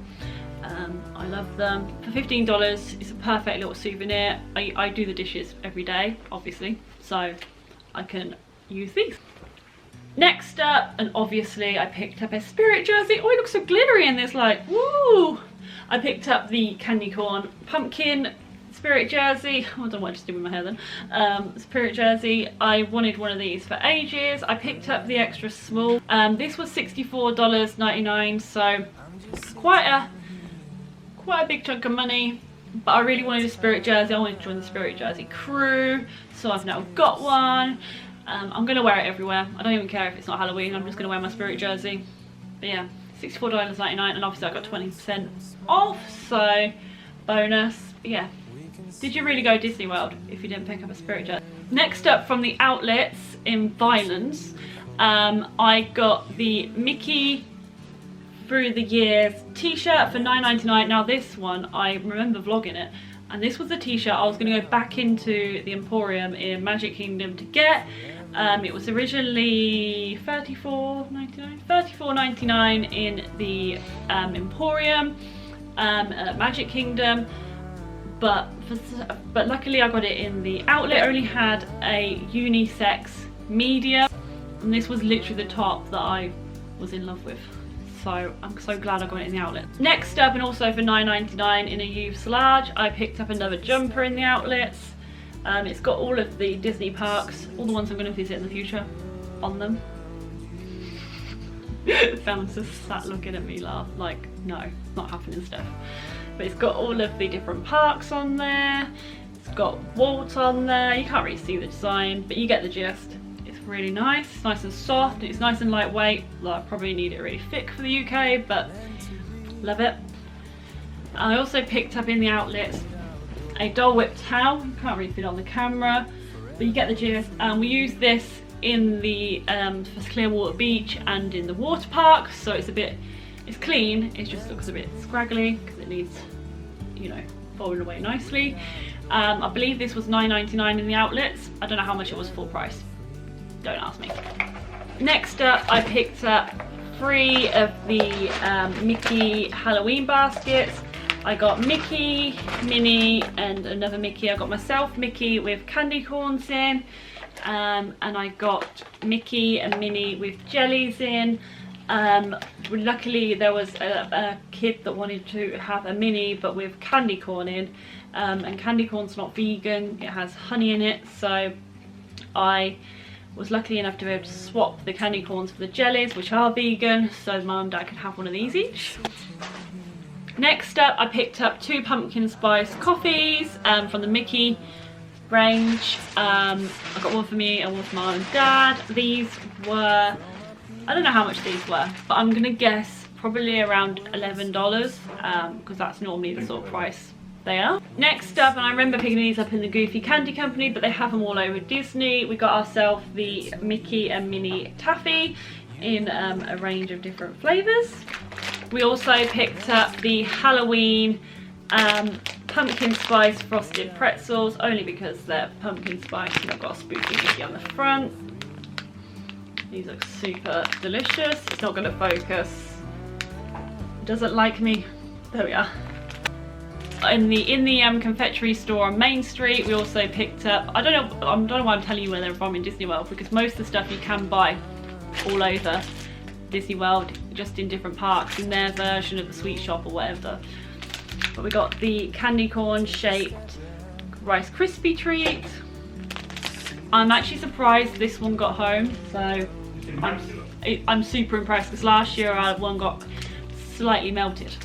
I love them. For $15, it's a perfect little souvenir. I do the dishes every day, obviously, so I can use these. Next up, and obviously I picked up a Spirit jersey. Oh, it looks so glittery in this, like, woo! I picked up the candy corn pumpkin Spirit jersey. I don't know what I just did with my hair then. Spirit jersey. I wanted one of these for ages. I picked up the extra small. This was $64.99, so quite a big chunk of money. But I really wanted a Spirit jersey. I wanted to join the Spirit jersey crew, so I've now got one. I'm going to wear it everywhere. I don't even care if it's not Halloween, I'm just going to wear my Spirit jersey. But yeah, $64.99, and obviously I got 20% off, so bonus. But yeah, did you really go Disney World if you didn't pick up a Spirit jersey? Next up, from the outlets in Violence, I got the Mickey Through the Years t-shirt for $9.99. Now this one, I remember vlogging it, and this was the t-shirt I was going to go back into the Emporium in Magic Kingdom to get. It was originally $34.99 in the Emporium at Magic Kingdom, but luckily I got it in the outlet. I only had a unisex medium, and this was literally the top that I was in love with. So I'm so glad I got it in the outlet. Next up, and also for $9.99 in a youth's large, I picked up another jumper in the outlets. It's got all of the Disney parks, all the ones I'm going to visit in the future, on them. Sam's just sat looking at me laugh, like, no, it's not happening, Steph. but it's got all of the different parks on there. It's got Walt on there. You can't really see the design, but you get the gist. It's really nice. It's nice and soft. It's nice and lightweight. Like, I probably need it really thick for the UK, but love it. I also picked up in the outlets a Dole Whip towel. You can't really fit it on the camera, but you get the gist. We use this in the for Clearwater Beach and in the water park, so it's clean. It just looks a bit scraggly because it needs, you know, folded away nicely. I believe this was $9.99 in the outlets. I don't know how much it was full price. Don't ask me. Next up, I picked up 3 of the Mickey Halloween baskets. I got Mickey, Minnie, and another Mickey. I got myself Mickey with candy corns in, and I got Mickey and Minnie with jellies in. Luckily there was a kid that wanted to have a Minnie but with candy corn in, and candy corn's not vegan, it has honey in it, so I was lucky enough to be able to swap the candy corns for the jellies, which are vegan, so Mum and Dad can have one of these each. Next up, I picked up 2 pumpkin spice coffees from the Mickey range. I got one for me and one for Mum and Dad. These were, I don't know how much these were, but I'm gonna guess probably around $11, because that's normally the sort of price they are. Next up, and I remember picking these up in the Goofy Candy Company, but they have them all over Disney. We got ourselves the Mickey and Minnie Taffy in a range of different flavours. We also picked up the Halloween pumpkin spice frosted pretzels, only because they're pumpkin spice and I've got a spooky Mickey on the front. These look super delicious. It's not going to focus. It doesn't like me. There we are. In the confectionery store on Main Street, we also picked up, I don't know why I'm telling you where they're from in Disney World, because most of the stuff you can buy all over Disney World, just in different parks, in their version of the sweet shop or whatever. But we got the candy corn shaped Rice Krispie treat. I'm actually surprised this one got home, so I'm super impressed, because last year our one got slightly melted.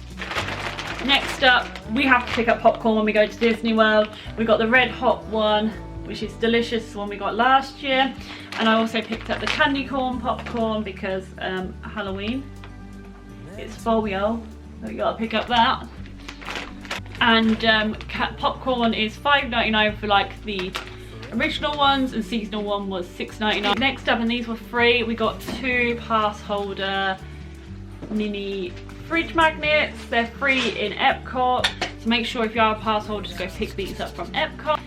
Next up, we have to pick up popcorn when we go to Disney World. We got the red hot one, which is delicious, the one we got last year. And I also picked up the candy corn popcorn because Halloween, it's folio, so you gotta pick up that. And popcorn is $5.99 for like the original ones, and seasonal one was $6.99. Next up, and these were free, we got 2 pass holder mini fridge magnets. They're free in Epcot, so make sure if you are a pass holder to go pick these up from Epcot.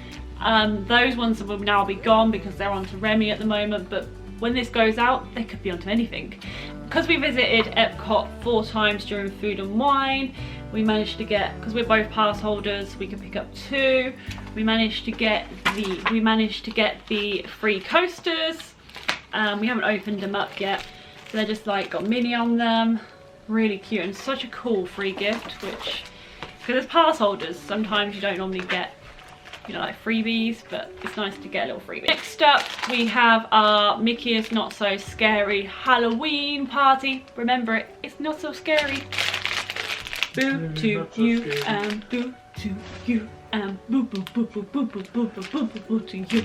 Those ones will now be gone because they're onto Remy at the moment, but when this goes out, they could be onto anything. Because we visited Epcot 4 times during food and wine, we managed to get, because we're both pass holders, we could pick up 2. We managed to get the free coasters. We haven't opened them up yet, so they're just like got Minnie on them. Really cute, and such a cool free gift, which, because as pass holders sometimes you don't normally get, you know, like freebies, but it's nice to get a little freebie. Next up, we have our Mickey is Not So Scary Halloween party. Remember it, it's not so scary. Boo to you and boo to you and boo boo boo boo boo boo boo boo boo boo boo to you.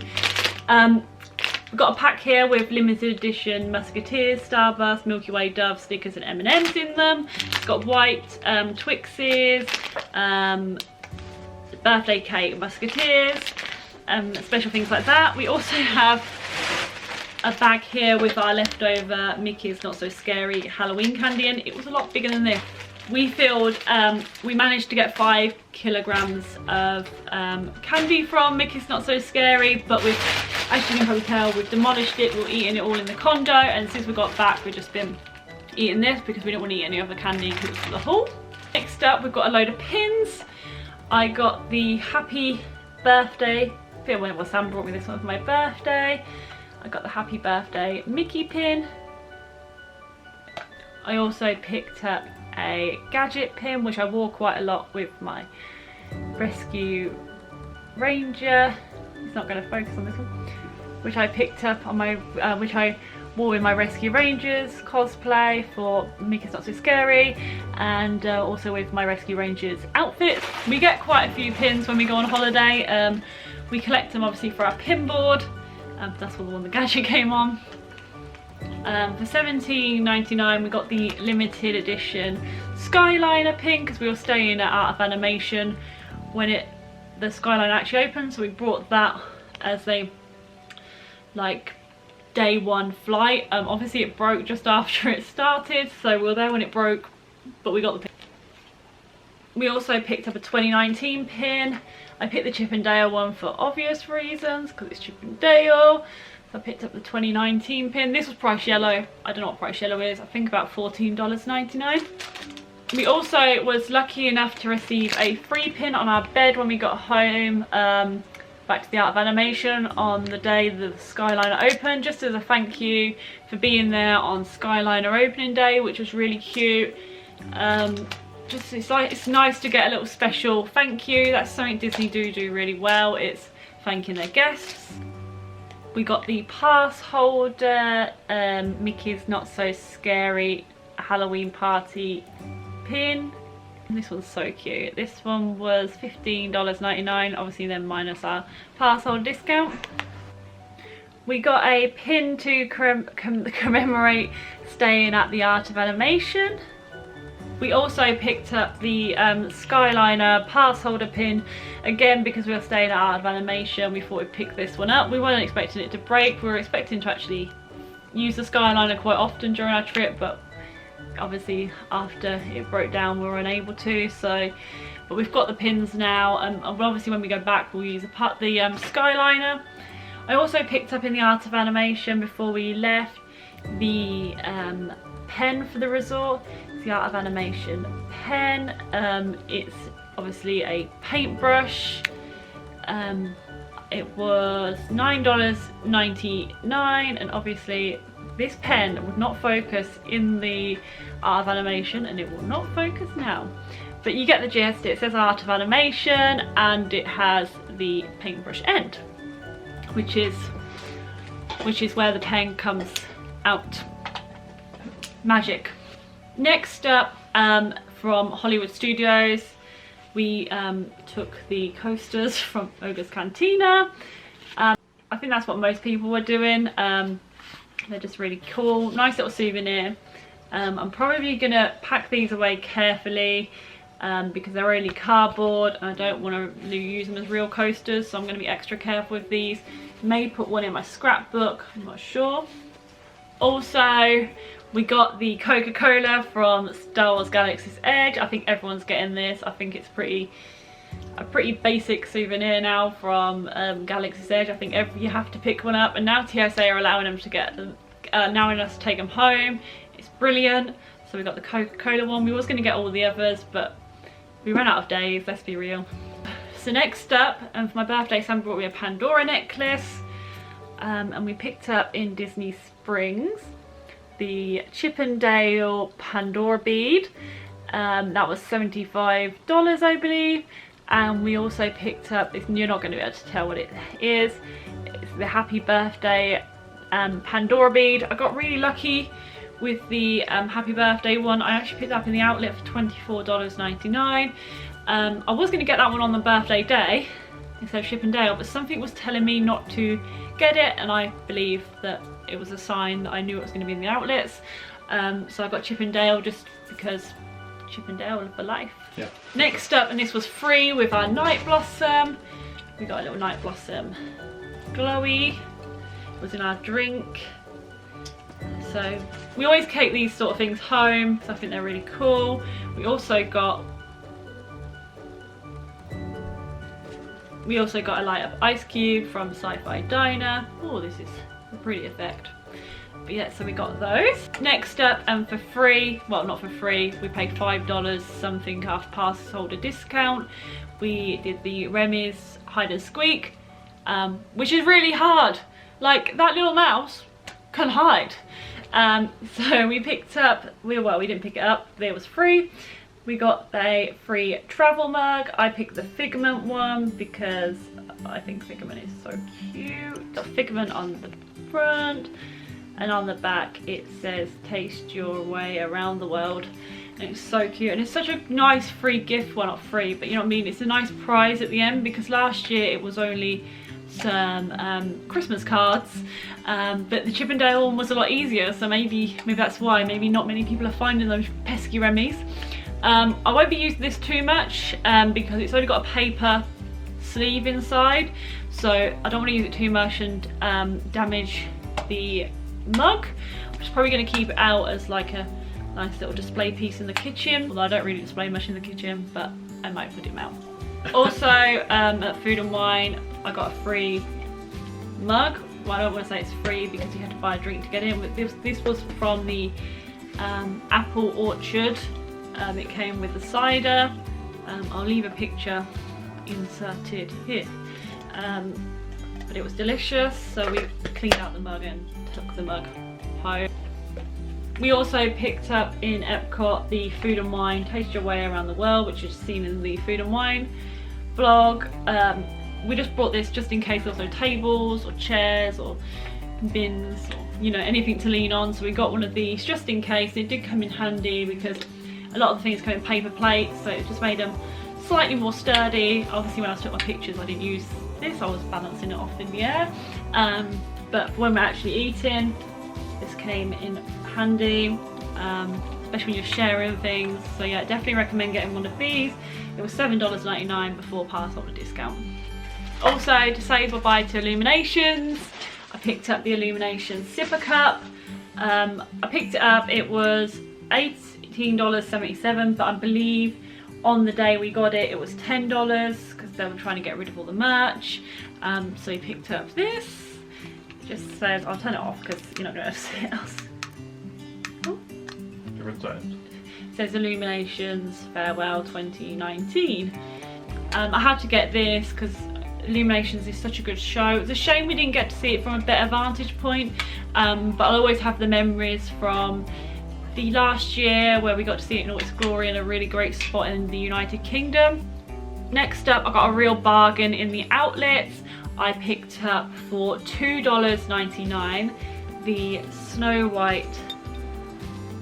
We've got a pack here with limited edition Musketeers, Starburst, Milky Way, Dove, stickers and M&Ms in them. It's got white Twixes, birthday cake Musketeers, special things like that. We also have a bag here with our leftover Mickey's Not So Scary Halloween candy, and it was a lot bigger than this. We filled, we managed to get 5 kilograms of candy from Mickey's Not So Scary, but we've, as you can probably tell, we've demolished it. We're eating it all in the condo, and since we got back, we've just been eating this because we don't want to eat any other candy because it's the haul. Next up, we've got a load of pins. I got the Happy Birthday, well, Sam brought me this one for my birthday. I got the Happy Birthday Mickey pin. I also picked up a gadget pin, which I wore quite a lot with my Rescue Ranger. It's not going to focus on this one. Which I picked up on my, which I wore in my Rescue Rangers cosplay for Mic Is Not So Scary, and also with my Rescue Rangers outfits. We get quite a few pins when we go on holiday. We collect them obviously for our pin board. That's what the one the gadget came on. For $17.99 we got the limited edition Skyliner pin because we were staying at Art of Animation when the Skyliner actually opened, so we brought that as a like day one flight. Obviously it broke just after it started, so we were there when it broke, but we got the pin. We also picked up a 2019 pin. I picked the Chip and Dale one for obvious reasons because it's Chip and Dale. So I picked up the 2019 pin. This was price yellow. I don't know what price yellow is. I think about $14.99. We also was lucky enough to receive a free pin on our bed when we got home back to the Art of Animation on the day the Skyliner opened, just as a thank you for being there on Skyliner opening day, which was really cute. It's nice to get a little special thank you. That's something Disney do really well. It's thanking their guests. We got the pass holder Mic Is Not So Scary Halloween party pin. This one's so cute. This one was $15.99, obviously then minus our pass holder discount. We got a pin to commemorate staying at the Art of Animation. We also picked up the Skyliner pass holder pin, again because we were staying at Art of Animation. We thought we'd pick this one up. We weren't expecting it to break. We were expecting to actually use the Skyliner quite often during our trip, but obviously after it broke down we were unable to. But we've got the pins now, and obviously when we go back we'll use the Skyliner. I also picked up in the Art of Animation before we left the pen for the resort. It's the Art of Animation pen. It's obviously a paintbrush. It was $9.99, and obviously this pen would not focus in the Art of Animation, and it will not focus now. But you get the gist. It says Art of Animation and it has the paintbrush end, which is where the pen comes out. Magic. Next up, from Hollywood Studios, we took the coasters from Ogre's Cantina. I think that's what most people were doing. They're just really cool, nice little souvenir. I'm probably gonna pack these away carefully because they're only cardboard and I don't want to use them as real coasters, so I'm going to be extra careful with these. May put one in my scrapbook, I'm not sure. Also, we got the Coca-Cola from Star Wars Galaxy's Edge. I think everyone's getting this. I think it's a pretty basic souvenir now from Galaxy's Edge. I think you have to pick one up, and now TSA are allowing them to get them, allowing us to take them home. It's brilliant. So we got the Coca-Cola one. We was going to get all the others, but we ran out of days, let's be real. So next up, for my birthday, Sam brought me a Pandora necklace, and we picked up in Disney Springs the Chip and Dale Pandora bead. That was $75, I believe. And we also picked up, you're not going to be able to tell what it is, it's the Happy Birthday Pandora bead. I got really lucky with the Happy Birthday one. I actually picked it up in the outlet for $24.99. I was going to get that one on the birthday day instead of Chip and Dale, but something was telling me not to get it, and I believe that it was a sign that I knew it was going to be in the outlets. So I got Chip and Dale just because Chip and Dale for life. Yeah. Next up, and this was free with our Night Blossom. We got a little Night Blossom glowy. It was in our drink. So we always take these sort of things home because I think they're really cool. We also got a light up ice cube from Sci-Fi Diner. Oh, this is a pretty effect. But yeah, so we got those. Next up, and for free, well not for free, we paid $5 something after pass holder discount. We did the Remy's hide and squeak, which is really hard. Like, that little mouse can hide. So we picked up, we didn't pick it up, it was free. We got a free travel mug. I picked the Figment one because I think Figment is so cute. Got Figment on the front. and on the back it says taste your way around the world. And it's so cute, and it's such a nice free gift. Well, not free, but you know what I mean, it's a nice prize at the end, because last year it was only some Christmas cards, but the Chippendale one was a lot easier, so maybe that's why maybe not many people are finding those pesky remmies. I won't be using this too much because it's only got a paper sleeve inside, so I don't want to use it too much and damage the mug. I'm just probably going to keep it out as like a nice little display piece in the kitchen, although I don't really display much in the kitchen, but I might put him out. Also at Food and Wine I got a free mug. Well, I don't want to say it's free because you had to buy a drink to get in, but this was from the apple orchard. It came with the cider. I'll leave a picture inserted here, but it was delicious, so we cleaned out the mug and took the mug home. We also picked up in Epcot the Food and Wine Taste Your Way Around the World, which is seen in the Food and Wine vlog. We just brought this just in case there was no tables or chairs or bins or, you know, anything to lean on, so we got one of these just in case. It did come in handy because a lot of the things come in paper plates, so it just made them slightly more sturdy. Obviously when I took my pictures I didn't use this, I was balancing it off in the air, but when we're actually eating, this came in handy, especially when you're sharing things. So yeah, definitely recommend getting one of these. It was $7.99 before parcel discount. Also, to say bye-bye to Illuminations, I picked up the Illuminations sipper cup. I picked it up, it was $18.77, but I believe on the day we got it, it was $10 because they were trying to get rid of all the merch. So we picked up this. It just says, I'll turn it off because you're not going to see it else. Oh. It says Illuminations Farewell 2019. I had to get this because Illuminations is such a good show. It's a shame we didn't get to see it from a better vantage point, but I'll always have the memories from the last year where we got to see it in all its glory in a really great spot in the United Kingdom. Next up, I got a real bargain in the outlets. I picked up for $2.99 the Snow White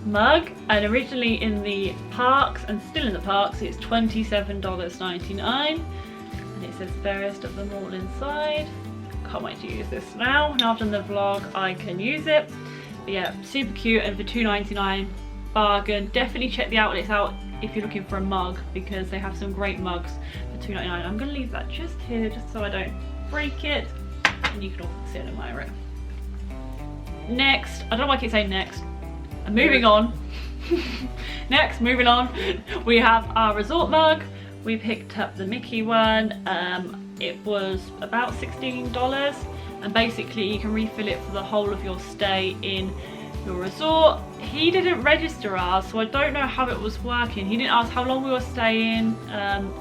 mug, and originally in the parks and still in the parks it's $27.99, and it says fairest of them all inside. Can't wait to use this now. Now I've done the vlog, I can use it. But yeah, super cute, and for $2.99, bargain. Definitely check the outlets out if you're looking for a mug because they have some great mugs for $2.99. I'm going to leave that just here just so I don't break it, and you can also see and admire it. Next, I don't know why I keep saying next. Moving on. Next, moving on, we have our resort mug. We picked up the Mickey one. It was about $16, and basically you can refill it for the whole of your stay in your resort. He didn't register ours, so I don't know how it was working. He didn't ask how long we were staying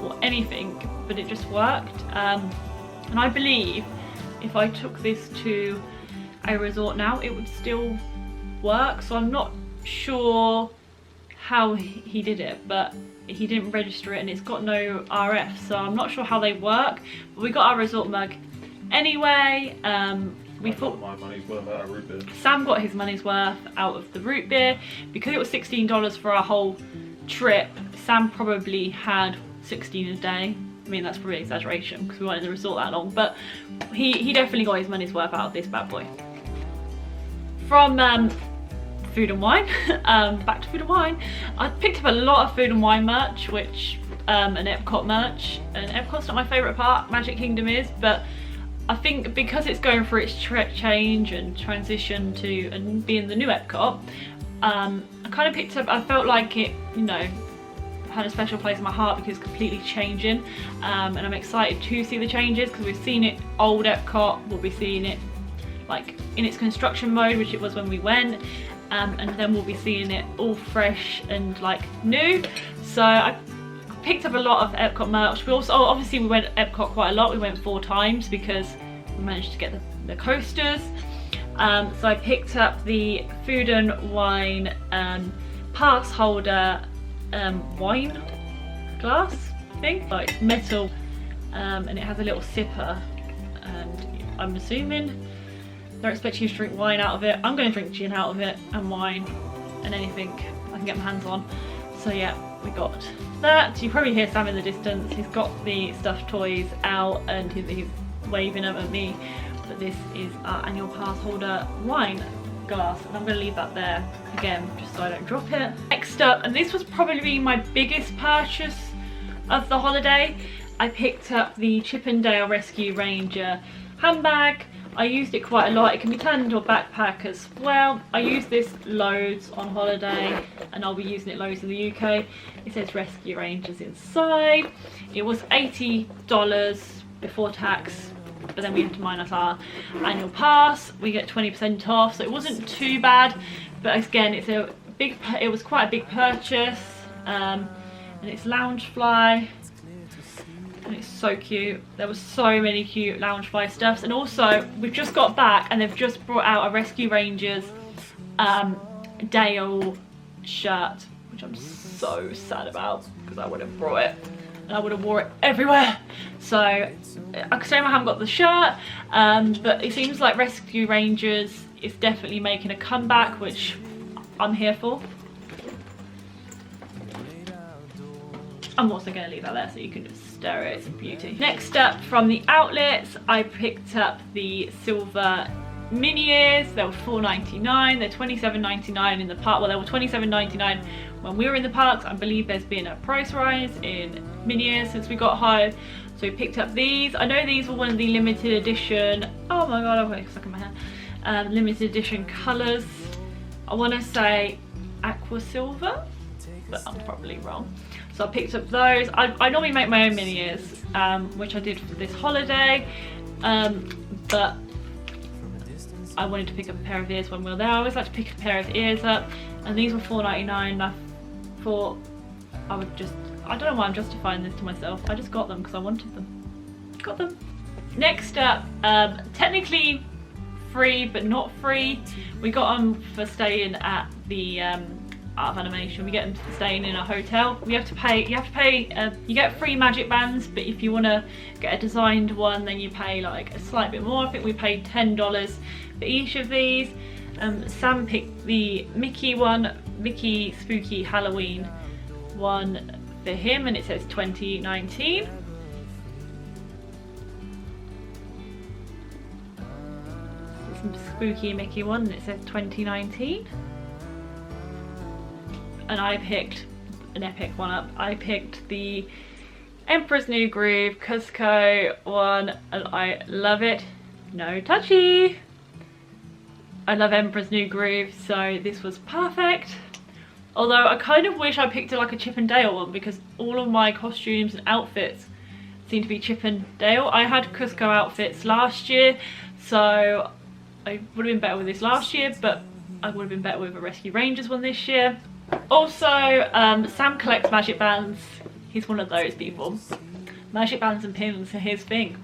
or anything, but it just worked. And I believe if I took this to a resort now, it would still work, so I'm not sure how he did it, but he didn't register it and it's got no RF, so I'm not sure how they work. But we got our resort mug anyway. We thought my money's worth out of root beer. Sam got his money's worth out of the root beer because it was $16 for our whole trip. Sam probably had 16 a day. I mean, that's probably an exaggeration because we weren't in the resort that long, but he definitely got his money's worth out of this bad boy. From Food and Wine, back to Food and Wine, I picked up a lot of Food and Wine merch, which and Epcot merch, and Epcot's not my favourite part, Magic Kingdom is, but I think because it's going through its change and transition to and being the new Epcot, I kind of picked up, I felt like it, you know, had a special place in my heart because it's completely changing, and I'm excited to see the changes because we've seen it old Epcot, we'll be seeing it like in its construction mode, which it was when we went, and then we'll be seeing it all fresh and like new. So I picked up a lot of Epcot merch. We also, obviously we went Epcot quite a lot, we went 4 times because we managed to get the coasters. So I picked up the Food and Wine pass holder wine glass thing. So it's metal, and it has a little sipper, and I'm assuming Don't expect you to drink wine out of it. I'm going to drink gin out of it, and wine, and anything I can get my hands on. So yeah, we got that. You probably hear Sam in the distance. He's got the stuffed toys out and he's waving them at me. But this is our annual pass holder wine glass, and I'm going to leave that there again just so I don't drop it. Next up, and this was probably my biggest purchase of the holiday, I picked up the Chippendale Rescue Ranger handbag. I used it quite a lot. It can be turned into a backpack as well. I use this loads on holiday and I'll be using it loads in the UK. It says Rescue Rangers inside. It was $80 before tax, but then we have to minus our annual pass. We get 20% off, so it wasn't too bad. But again, it was quite a big purchase, and it's Loungefly. And it's so cute. There was so many cute Loungefly stuffs, and also we've just got back and they've just brought out a Rescue Rangers Dale shirt, which I'm so sad about because I would have brought it and I would have wore it everywhere. So I haven't got the shirt, but it seems like Rescue Rangers is definitely making a comeback, which I'm here for. I'm also going to leave that there so you can just stare at it. It's a beauty. Next up, from the outlets, I picked up the silver mini ears. They were $4.99. They're $27.99 in the park. Well, they were $27.99 when we were in the parks. I believe there's been a price rise in mini ears since we got home. So we picked up these. I know these were one of the limited edition. Oh my god, I've got it stuck in my hand. Limited edition colours. I want to say aqua silver, but I'm probably wrong. So I picked up those. I normally make my own mini ears, which I did for this holiday, but I wanted to pick up a pair of ears when we were there. I always like to pick a pair of ears up, and these were $4.99. And I thought I would just, I don't know why I'm justifying this to myself. I just got them because I wanted them. Got them. Next up, technically free but not free. We got them for staying at the Art of Animation. We get them for staying in a hotel. You have to pay, you get free magic bands, but if you want to get a designed one then you pay like a slight bit more. I think we paid $10 for each of these. Sam picked the Mickey one, Mickey Spooky Halloween one for him, and it says 2019. It's a spooky Mickey one and it says 2019. And I picked an epic one up. I picked the Emperor's New Groove Cusco one, and I love it. No touchy. I love Emperor's New Groove, so this was perfect. Although I kind of wish I picked like a Chip and Dale one, because all of my costumes and outfits seem to be Chip and Dale. I had Cusco outfits last year, so I would have been better with this last year, but I would have been better with a Rescue Rangers one this year. Also, Sam collects magic bands. He's one of those people. Magic bands and pins are his thing.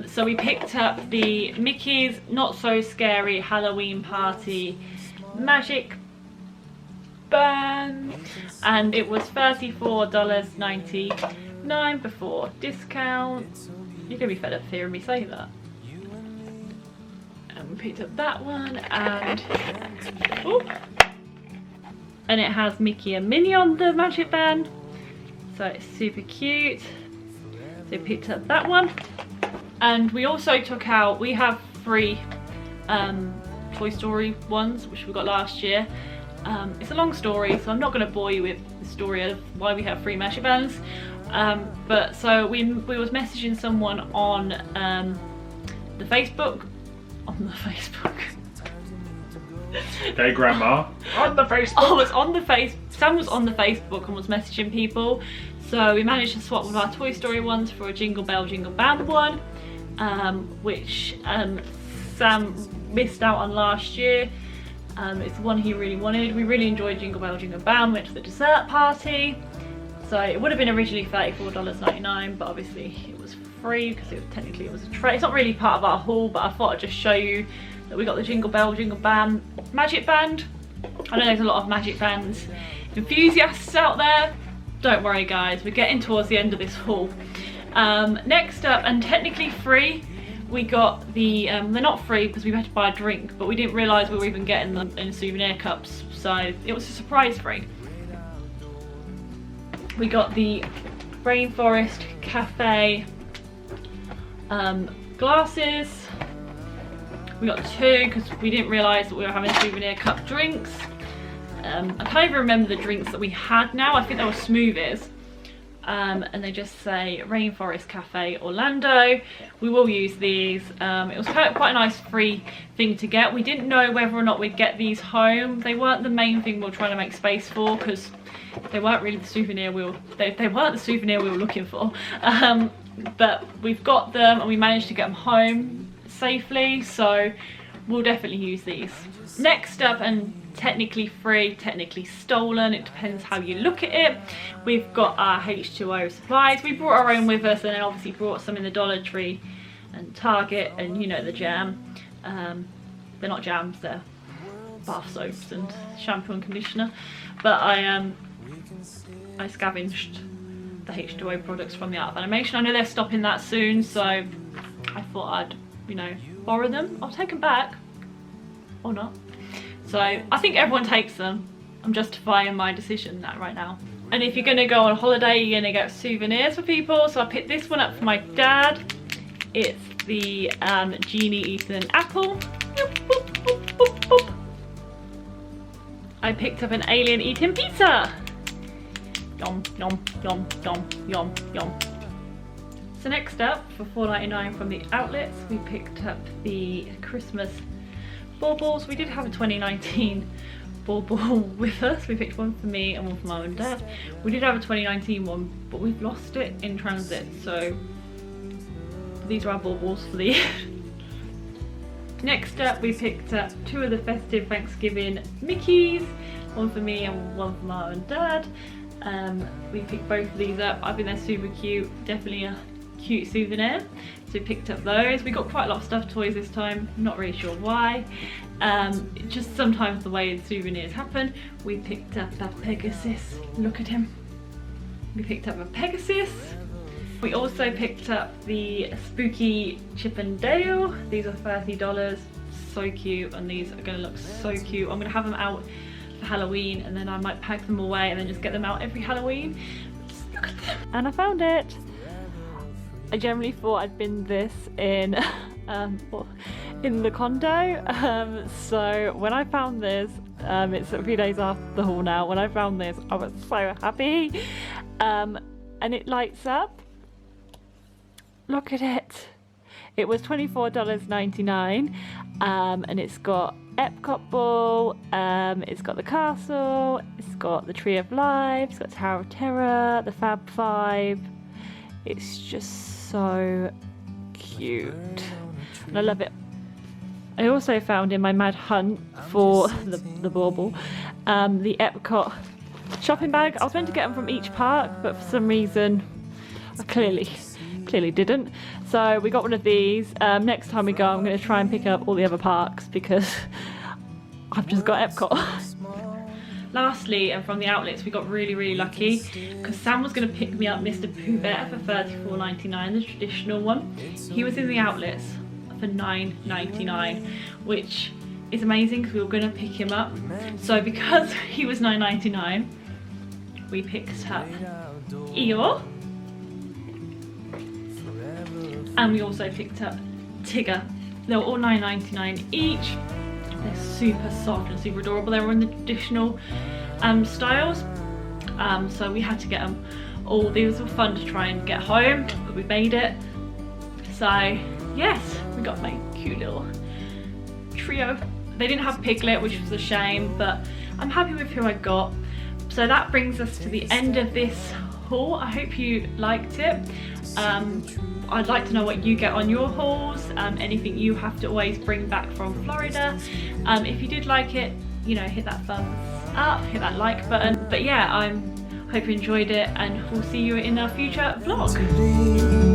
So we picked up the Mickey's Not So Scary Halloween Party magic band, and it was $34.99 before discount. You're gonna be fed up hearing me say that. And we picked up that one, and and it has Mickey and Minnie on the magic band, so it's super cute. So we picked up that one, and we also took out, we have free Toy Story ones which we got last year. It's a long story, so I'm not going to bore you with the story of why we have free magic bands, but so we was messaging someone on the Facebook, Okay, Grandma. On the Facebook. Sam was on the Facebook and was messaging people. So we managed to swap one of our Toy Story ones for a Jingle Bell Jingle Bam one, which Sam missed out on last year. It's the one he really wanted. We really enjoyed Jingle Bell Jingle Bam. Went to the dessert party. So it would have been originally $34.99, but obviously it was free because technically it was a trade. It's not really part of our haul, but I thought I'd just show you that we got the Jingle Bell Jingle Bam magic band. I know there's a lot of magic bands enthusiasts out there. Don't worry guys, we're getting towards the end of this haul. Next up, and technically free, we got the, they're not free because we had to buy a drink, but we didn't realise we were even getting them in souvenir cups, so it was a surprise free. We got the Rainforest Cafe glasses. We got 2 because we didn't realise that we were having souvenir cup drinks. I can't even remember the drinks that we had now. I think they were smoothies. And they just say Rainforest Cafe Orlando. We will use these. It was quite a nice free thing to get. We didn't know whether or not we'd get these home. They weren't the main thing we were trying to make space for, because they weren't really the souvenir we were, they weren't the souvenir we were looking for. But we've got them and we managed to get them home safely, so we'll definitely use these. Next up, and technically free, technically stolen, it depends how you look at it, we've got our H2O supplies. We brought our own with us, and then obviously brought some in the Dollar Tree and Target, and you know the jam. They're not jams, they're bath soaps and shampoo and conditioner. But I scavenged the H2O products from the Art of Animation. I know they're stopping that soon, so I thought I'd, you know, borrow them. I'll take them back, or not. So I think everyone takes them. I'm justifying my decision that right now. And if you're gonna go on holiday, you're gonna get souvenirs for people. So I picked this one up for my dad. It's the Genie Ethan apple. I picked up an alien eating pizza. Yum, yum, yum, yum, yum, yum. So next up, for $4.99 from the outlets, we picked up the Christmas baubles. We did have a 2019 bauble with us. We picked one for me and one for Mum and Dad. We did have a 2019 one, but we've lost it in transit, so these are our baubles for the year. Next up, we picked up 2 of the festive Thanksgiving Mickeys, one for me and one for Mum and Dad. We picked both of these up. I think they're super cute, definitely a cute souvenir, so we picked up those. We got quite a lot of stuffed toys this time, not really sure why. Just sometimes the way the souvenirs happen. We picked up a Pegasus, look at him. We picked up a Pegasus. We also picked up the Spooky Chip and Dale. These are $30, so cute, and these are gonna look so cute. I'm gonna have them out for Halloween, and then I might pack them away and then just get them out every Halloween. Just look at them. And I found it. I generally thought I'd bin this in the condo, so when I found this, it's a few days after the haul now, when I found this I was so happy, and it lights up. Look at it. It was $24.99, and it's got Epcot Ball, it's got the castle, it's got the Tree of Life, it's got Tower of Terror, the Fab Five. It's just so cute and I love it. I also found in my mad hunt for the bauble the Epcot shopping bag. I was meant to get them from each park, but for some reason I clearly didn't, so we got one of these. Next time we go, I'm going to try and pick up all the other parks because I've just got Epcot. Lastly, and from the outlets, we got really lucky because Sam was going to pick me up Mr. Pooh Bear for $34.99, the traditional one. He was in the outlets for $9.99, which is amazing because we were going to pick him up. So because he was $9.99, we picked up Eeyore, and we also picked up Tigger. They were all $9.99 each. They're super soft and super adorable. They were in the traditional styles, so we had to get them all. These were fun to try and get home, but we made it. So yes, we got my cute little trio. They didn't have Piglet, which was a shame, but I'm happy with who I got. So that brings us to the end of this haul. I hope you liked it. I'd like to know what you get on your hauls, anything you have to always bring back from Florida. If you did like it, you know, hit that thumbs up, hit that like button. But yeah, I hope you enjoyed it, and we'll see you in a future vlog.